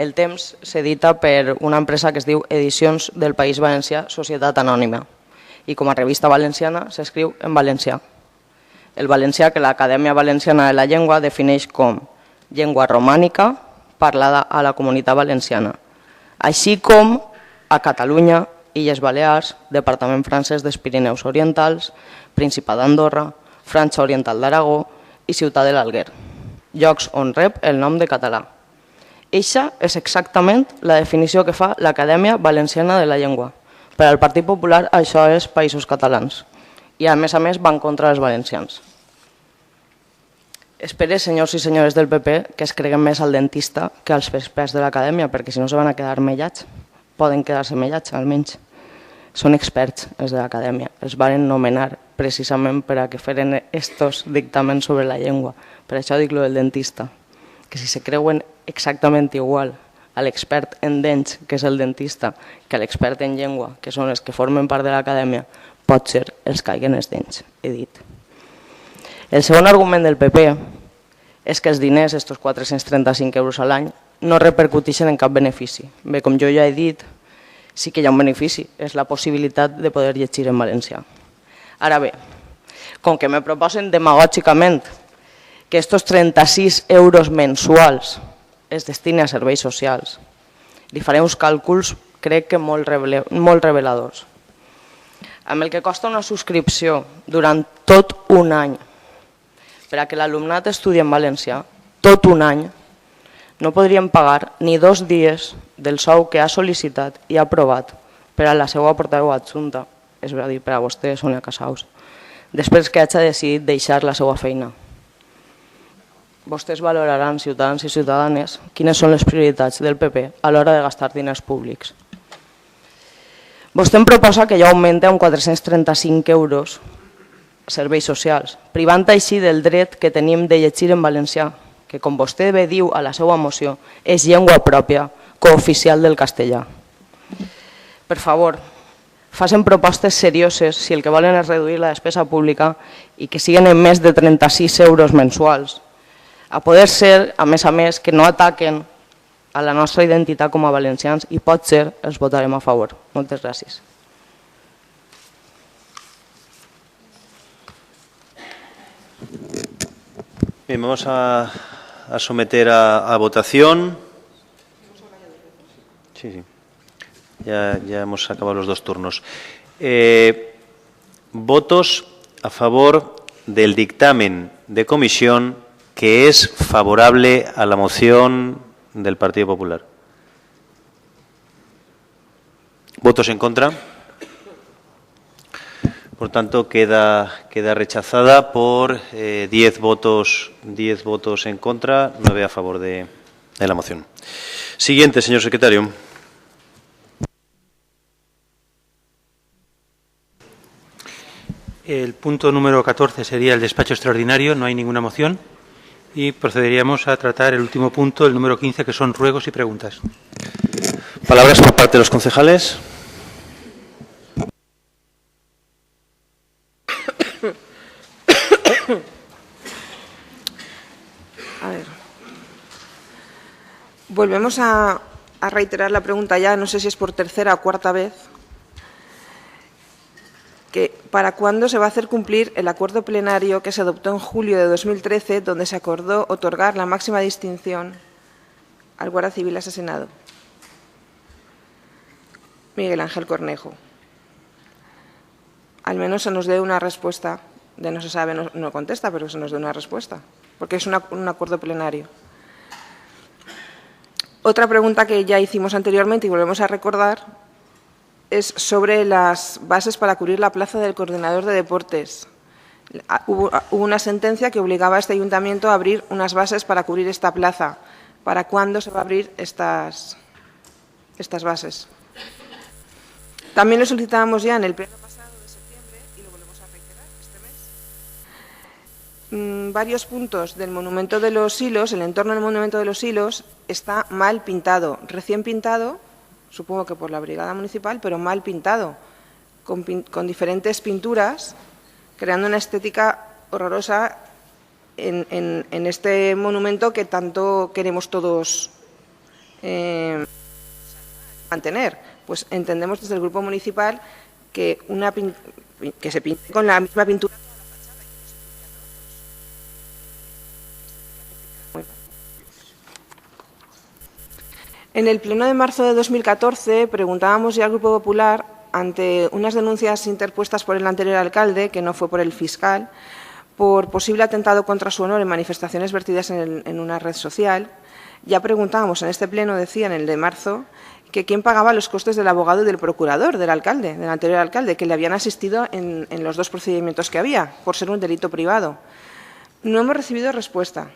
el Temps s'edita per una empresa que es diu Edicions del País Valencià, Societat Anònima, i com a revista valenciana s'escriu en valencià. El valencià que l'Acadèmia Valenciana de la Llengua defineix com llengua romànica parlada a la Comunitat Valenciana, així com a Catalunya, Illes Balears, Departament francès dels Pirineus Orientals, Principat d'Andorra, Franja Oriental d'Aragó i Ciutat de l'Alguer, llocs on rep el nom de català. Eixa és exactament la definició que fa l'Acadèmia Valenciana de la Llengua. Per al Partit Popular això és Països Catalans i a més va en contra dels valencians. Espero, senyors i senyores del PP, que es creguen més al dentista que als experts de l'Acadèmia, perquè si no se van a quedar mellats. Poden quedar-se mellats, almenys. Són experts, els de l'Acadèmia. Els van nomenar precisament per a que feren estos dictaments sobre la llengua. Per això dic lo del dentista, que si se creuen exactament igual a l'expert en dents, que és el dentista, que a l'expert en llengua, que són els que formen part de l'Acadèmia, pot ser els caiguen els dents, he dit. El segon argument del PP és que els diners, estos 435 euros a l'any, no repercuteixen en cap benefici. Bé, com jo ja he dit, sí que hi ha un benefici, és la possibilitat de poder llegir en valencià. Ara bé, com que me proposen demagògicament que estos 36 euros mensuals es destinen a serveis socials, li faré uns càlculs, crec que molt reveladors. Amb el que costa una subscripció durant tot un any per a que l'alumnat estudi en valencià, tot un any, no podríem pagar ni 2 dies del sou que ha sol·licitat i ha aprovat per a la seva portaveu adjunta, és a dir, per a vostè, Sònia Casaus, després que hagi decidit deixar la seva feina. Vostès valoraran, ciutadans i ciutadanes, quines són les prioritats del PP a l'hora de gastar diners públics. Vostè em proposa que ja augmenti amb 435 euros serveis socials, privant així del dret que tenim de llegir en valencià, que, com vostè bé diu a la seva moció, és llengua pròpia, cooficial del castellà. Per favor, facin propostes serioses si el que volen és reduir la despesa pública i que siguin en més de 36 euros mensuals. A poder ser, a més, que no ataquen a la nostra identitat com a valencians i potser els votarem a favor. Moltes gràcies. Bien, vamos a someter a votación. Sí. Ya hemos acabado los 2 turnos. Votos a favor del dictamen de comisión que es favorable a la moción del Partido Popular. ¿Votos en contra? Por tanto, queda rechazada por 10 votos en contra, 9 a favor de la moción. Siguiente, señor secretario. El punto número 14 sería el despacho extraordinario, no hay ninguna moción. Y procederíamos a tratar el último punto, el número 15, que son ruegos y preguntas. Palabras por parte de los concejales. A ver. Volvemos a reiterar la pregunta ya, no sé si es por tercera o cuarta vez, que ¿para cuándo se va a hacer cumplir el acuerdo plenario que se adoptó en julio de 2013, donde se acordó otorgar la máxima distinción al guardia civil asesinado, Miguel Ángel Cornejo? Al menos se nos dé una respuesta, de no se sabe, no contesta, pero se nos dé una respuesta, porque es un acuerdo plenario. Otra pregunta que ya hicimos anteriormente y volvemos a recordar es sobre las bases para cubrir la plaza del coordinador de deportes. Hubo una sentencia que obligaba a este ayuntamiento a abrir unas bases para cubrir esta plaza. ¿Para cuándo se va a abrir estas bases? También lo solicitábamos ya en el pleno pasado de septiembre y lo volvemos a reiterar este mes. Varios puntos del Monumento de los Silos, el entorno del Monumento de los Silos, está mal pintado, recién pintado, supongo que por la brigada municipal, pero mal pintado, con diferentes pinturas, creando una estética horrorosa en este monumento que tanto queremos todos mantener. Pues entendemos desde el grupo municipal que se pinte con la misma pintura. En el pleno de marzo de 2014 preguntábamos ya al Grupo Popular, ante unas denuncias interpuestas por el anterior alcalde, que no fue por el fiscal, por posible atentado contra su honor en manifestaciones vertidas en una red social. Ya preguntábamos en este pleno, decía en el de marzo, que quién pagaba los costes del abogado y del procurador, del alcalde, del anterior alcalde, que le habían asistido en los 2 procedimientos que había, por ser un delito privado. No hemos recibido respuesta.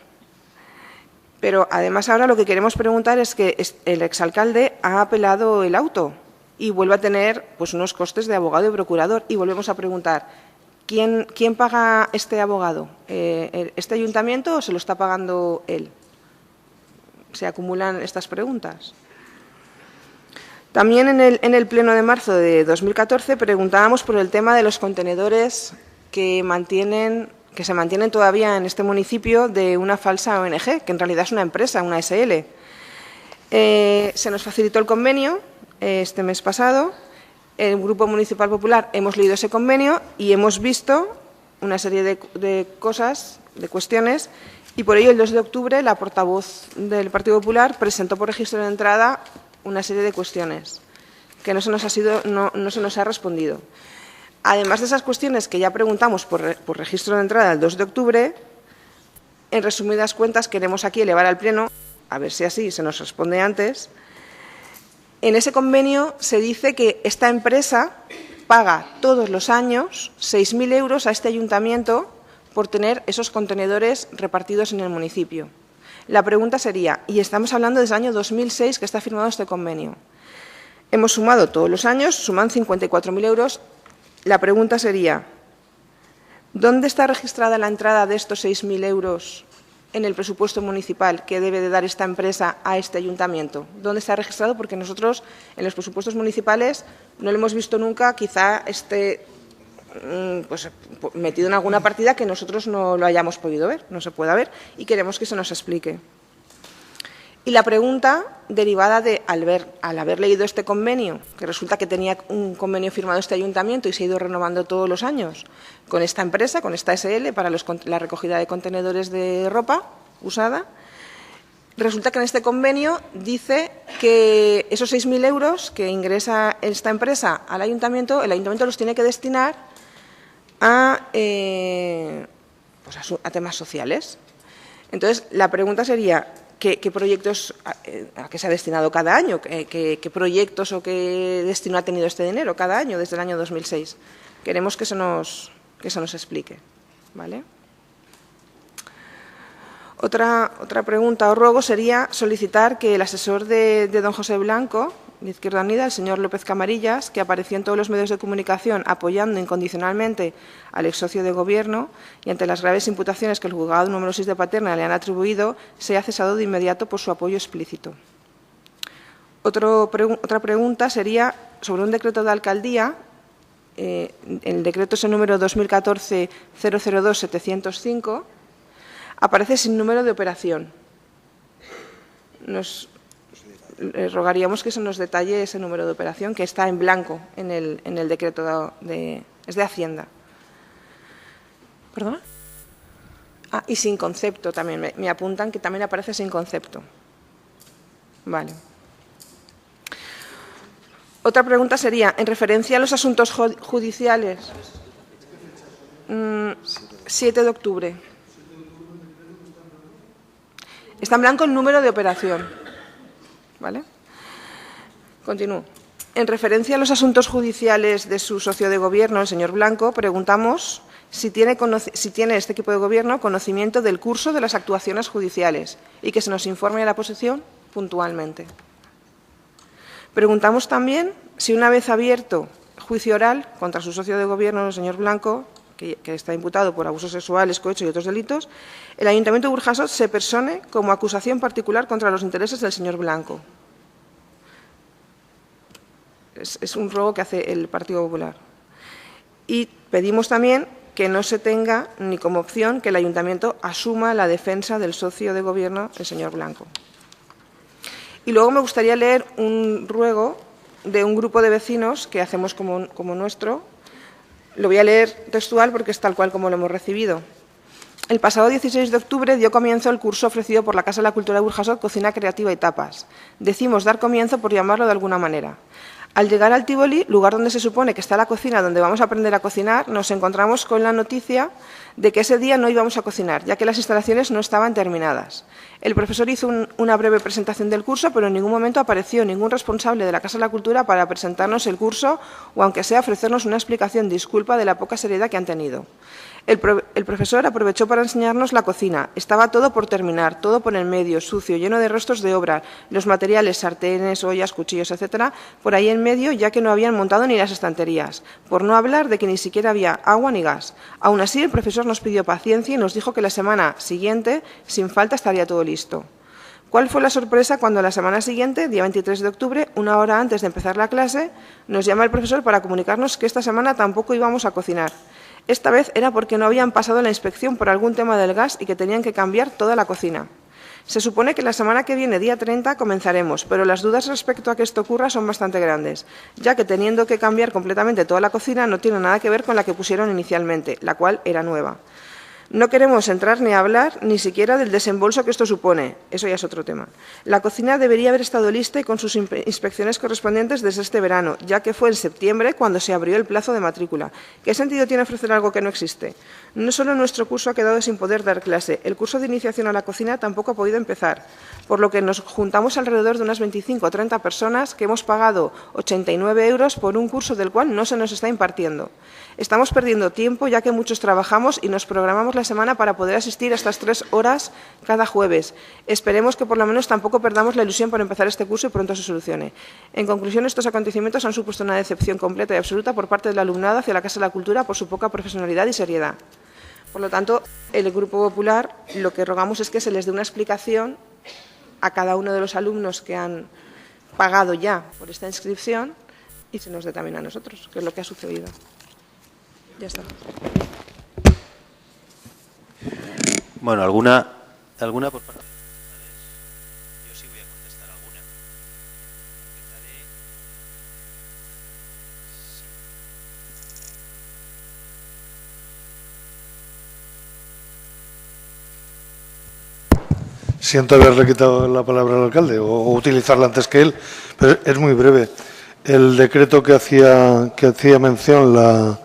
Pero además ahora lo que queremos preguntar es que el exalcalde ha apelado el auto y vuelve a tener pues unos costes de abogado y procurador. Y volvemos a preguntar, ¿quién paga este abogado? ¿Este ayuntamiento o se lo está pagando él? Se acumulan estas preguntas. También en el pleno de marzo de 2014 preguntábamos por el tema de los contenedores que se mantienen todavía en este municipio de una falsa ONG, que en realidad es una empresa, una SL. Se nos facilitó el convenio este mes pasado. El Grupo Municipal Popular hemos leído ese convenio y hemos visto una serie de cosas, de cuestiones, y por ello el 2 de octubre la portavoz del Partido Popular presentó por registro de entrada una serie de cuestiones que no se nos ha respondido. Además de esas cuestiones que ya preguntamos por registro de entrada el 2 de octubre, en resumidas cuentas queremos aquí elevar al Pleno, a ver si así se nos responde antes. En ese convenio se dice que esta empresa paga todos los años 6.000 euros a este ayuntamiento por tener esos contenedores repartidos en el municipio. La pregunta sería, y estamos hablando desde el año 2006 que está firmado este convenio, hemos sumado todos los años, suman 54.000 euros. La pregunta sería, ¿dónde está registrada la entrada de estos 6.000 euros en el presupuesto municipal que debe de dar esta empresa a este ayuntamiento? ¿Dónde está registrado? Porque nosotros en los presupuestos municipales no lo hemos visto nunca, quizá esté pues, metido en alguna partida que nosotros no lo hayamos podido ver, no se pueda ver, y queremos que se nos explique. Y la pregunta derivada de, al haber leído este convenio, que resulta que tenía un convenio firmado este ayuntamiento y se ha ido renovando todos los años con esta empresa, con esta SL, para la recogida de contenedores de ropa usada, resulta que en este convenio dice que esos 6.000 euros que ingresa esta empresa al ayuntamiento, el ayuntamiento los tiene que destinar a temas sociales. Entonces, la pregunta sería, ¿qué proyectos, a qué se ha destinado cada año? ¿Qué proyectos o qué destino ha tenido este dinero cada año desde el año 2006? Queremos que se nos explique, ¿vale? Otra pregunta o ruego sería solicitar que el asesor de don José Blanco, de Izquierda Unida, el señor López Camarillas, que apareció en todos los medios de comunicación apoyando incondicionalmente al ex socio de Gobierno y ante las graves imputaciones que el juzgado número 6 de Paterna le han atribuido, sea cesado de inmediato por su apoyo explícito. Otra pregunta sería sobre un decreto de alcaldía. El decreto es el número 2014-002-705. Aparece sin número de operación. Rogaríamos que se nos detalle ese número de operación, que está en blanco en el decreto es de Hacienda. ¿Perdona? Y sin concepto también. Me apuntan que también aparece sin concepto. Vale. Otra pregunta sería, en referencia a los asuntos judiciales, 7 de octubre. Está en blanco el número de operación. ¿Vale? Continúo. En referencia a los asuntos judiciales de su socio de Gobierno, el señor Blanco, preguntamos si tiene este equipo de Gobierno conocimiento del curso de las actuaciones judiciales y que se nos informe a la oposición puntualmente. Preguntamos también si una vez abierto juicio oral contra su socio de Gobierno, el señor Blanco, que está imputado por abusos sexuales, cohecho y otros delitos, el Ayuntamiento de Burjasot se persone como acusación particular contra los intereses del señor Blanco. Es un ruego que hace el Partido Popular. Y pedimos también que no se tenga ni como opción que el Ayuntamiento asuma la defensa del socio de Gobierno, el señor Blanco. Y luego me gustaría leer un ruego de un grupo de vecinos que hacemos como nuestro. Lo voy a leer textual porque es tal cual como lo hemos recibido. El pasado 16 de octubre dio comienzo el curso ofrecido por la Casa de la Cultura de Burjasot, Cocina Creativa y Tapas. Decimos dar comienzo por llamarlo de alguna manera. Al llegar al Tívoli, lugar donde se supone que está la cocina, donde vamos a aprender a cocinar, nos encontramos con la noticia de que ese día no íbamos a cocinar, ya que las instalaciones no estaban terminadas. El profesor hizo una breve presentación del curso, pero en ningún momento apareció ningún responsable de la Casa de la Cultura para presentarnos el curso o, aunque sea, ofrecernos una explicación disculpa de la poca seriedad que han tenido. El profesor aprovechó para enseñarnos la cocina. Estaba todo por terminar, todo por el medio, sucio, lleno de restos de obra, los materiales, sartenes, ollas, cuchillos, etcétera, por ahí en medio, ya que no habían montado ni las estanterías. Por no hablar de que ni siquiera había agua ni gas. Aún así, el profesor nos pidió paciencia y nos dijo que la semana siguiente, sin falta, estaría todo listo. ¿Cuál fue la sorpresa cuando la semana siguiente, día 23 de octubre, una hora antes de empezar la clase, nos llama el profesor para comunicarnos que esta semana tampoco íbamos a cocinar? Esta vez era porque no habían pasado la inspección por algún tema del gas y que tenían que cambiar toda la cocina. Se supone que la semana que viene, día 30, comenzaremos, pero las dudas respecto a que esto ocurra son bastante grandes, ya que teniendo que cambiar completamente toda la cocina no tiene nada que ver con la que pusieron inicialmente, la cual era nueva. No queremos entrar ni hablar ni siquiera del desembolso que esto supone. Eso ya es otro tema. La cocina debería haber estado lista y con sus inspecciones correspondientes desde este verano, ya que fue en septiembre cuando se abrió el plazo de matrícula. ¿Qué sentido tiene ofrecer algo que no existe? No solo nuestro curso ha quedado sin poder dar clase, el curso de iniciación a la cocina tampoco ha podido empezar, por lo que nos juntamos alrededor de unas 25 o 30 personas que hemos pagado 89 euros por un curso del cual no se nos está impartiendo. Estamos perdiendo tiempo ya que muchos trabajamos y nos programamos la semana para poder asistir a estas 3 horas cada jueves. Esperemos que por lo menos tampoco perdamos la ilusión por empezar este curso y pronto se solucione. En conclusión, estos acontecimientos han supuesto una decepción completa y absoluta por parte del alumnado hacia la Casa de la Cultura por su poca profesionalidad y seriedad. Por lo tanto, el Grupo Popular lo que rogamos es que se les dé una explicación a cada uno de los alumnos que han pagado ya por esta inscripción y se nos dé también a nosotros, que es lo que ha sucedido. Ya está. Bueno, ¿alguna por parte? Yo sí voy a siento haberle quitado la palabra al alcalde o utilizarla antes que él, pero es muy breve. El decreto que hacía mención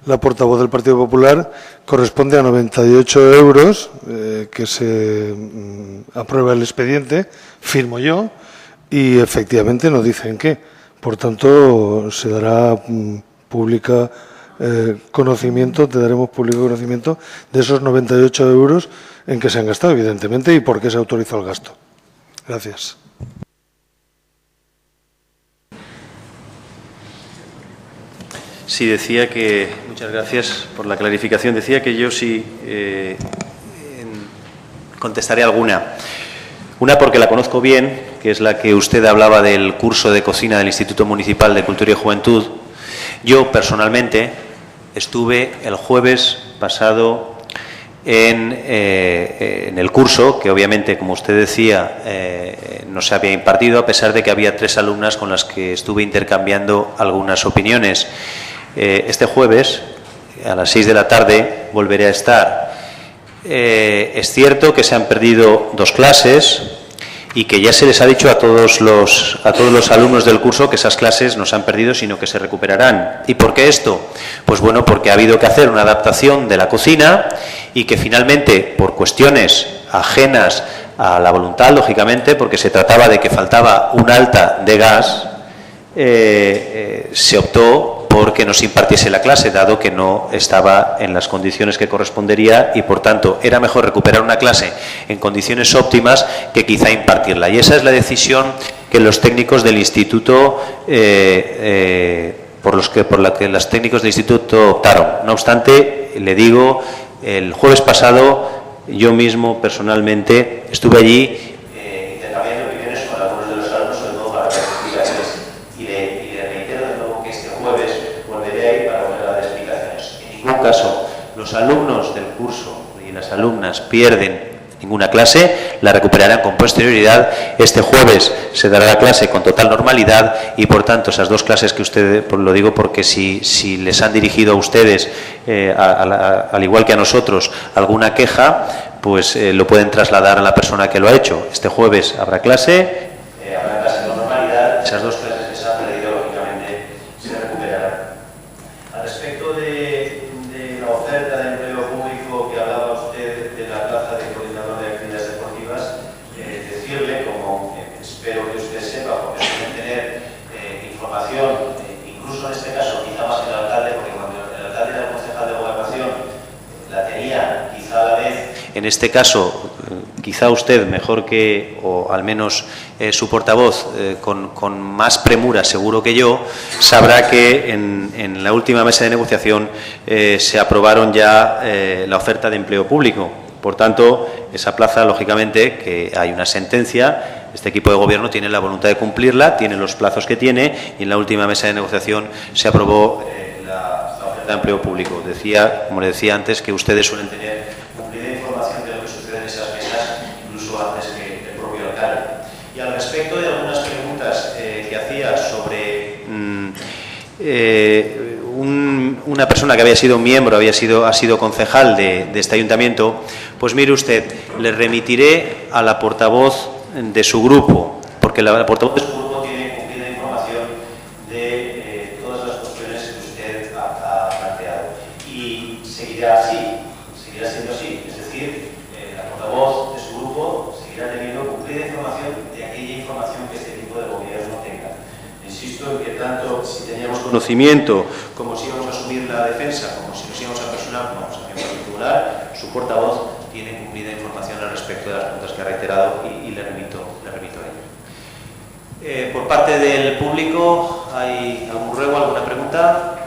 la portavoz del Partido Popular corresponde a 98 euros que se aprueba el expediente, firmo yo, y efectivamente no dicen qué. Por tanto, se dará público conocimiento de esos 98 euros en que se han gastado, evidentemente, y por qué se autorizó el gasto. Gracias. Sí, decía que, muchas gracias por la clarificación, decía que yo sí contestaré alguna. Una porque la conozco bien, que es la que usted hablaba del curso de cocina del Instituto Municipal de Cultura y Juventud. Yo, personalmente, estuve el jueves pasado en el curso, que obviamente, como usted decía, no se había impartido, a pesar de que había 3 alumnas con las que estuve intercambiando algunas opiniones. Este jueves, a las 6 de la tarde, volveré a estar. Es cierto que se han perdido 2 clases y que ya se les ha dicho a todos los alumnos del curso que esas clases no se han perdido, sino que se recuperarán. ¿Y por qué esto? Pues bueno, porque ha habido que hacer una adaptación de la cocina y que finalmente, por cuestiones ajenas a la voluntad, lógicamente, porque se trataba de que faltaba un alta de gas, se optó porque no se impartiese la clase, dado que no estaba en las condiciones que correspondería y, por tanto, era mejor recuperar una clase en condiciones óptimas que quizá impartirla. Y esa es la decisión que los técnicos del instituto, por la que los técnicos del instituto optaron. No obstante, le digo, el jueves pasado, yo mismo, personalmente, estuve allí intercambiando opiniones con algunos de los alumnos, sobre todo para explicaciones. Y le reitero de nuevo que este jueves volveré a ir para volver a dar explicaciones. En ningún caso, los alumnos del curso y las alumnas pierden ninguna clase, la recuperarán con posterioridad. Este jueves se dará la clase con total normalidad y, por tanto, esas 2 clases que ustedes, lo digo porque si les han dirigido a ustedes, al igual que a nosotros, alguna queja, pues lo pueden trasladar a la persona que lo ha hecho. Este jueves habrá clase con normalidad. Esas 2 clases que se han perdido, lógicamente, se recuperarán. Al respecto de la oferta de empleo público que hablaba usted de la plaza de coordinador de actividades deportivas, decirle, como espero que usted sepa, porque suelen tener información, incluso en este caso quizá más que el alcalde, porque cuando el alcalde era el concejal de gobernación la tenía quizá a la vez. En este caso, quizá usted, mejor que, o al menos su portavoz, con más premura seguro que yo, sabrá que en la última mesa de negociación se aprobaron ya la oferta de empleo público. Por tanto, esa plaza, lógicamente, que hay una sentencia, este equipo de gobierno tiene la voluntad de cumplirla, tiene los plazos que tiene y en la última mesa de negociación se aprobó la oferta de empleo público. Como le decía antes, que ustedes suelen tener cumplida información de lo que sucede en esas mesas, incluso antes que el propio alcalde. Y al respecto de algunas preguntas que hacía sobre una persona que había sido miembro, ha sido concejal de este ayuntamiento, pues mire usted, le remitiré a la portavoz de su grupo, porque la portavoz de su grupo tiene cumplida información de todas las cuestiones que usted ha planteado. Y seguirá así, seguirá siendo así, es decir, la portavoz de su grupo seguirá teniendo cumplida información de aquella información que este tipo de gobierno tenga. Insisto en que tanto si teníamos conocimiento como si íbamos a asumir la defensa, como si nos íbamos a personar como acusación particular, su portavoz tiene cumplida información al respecto de las preguntas que ha reiterado y le remito a ello. Por parte del público, ¿hay algún ruego, alguna pregunta?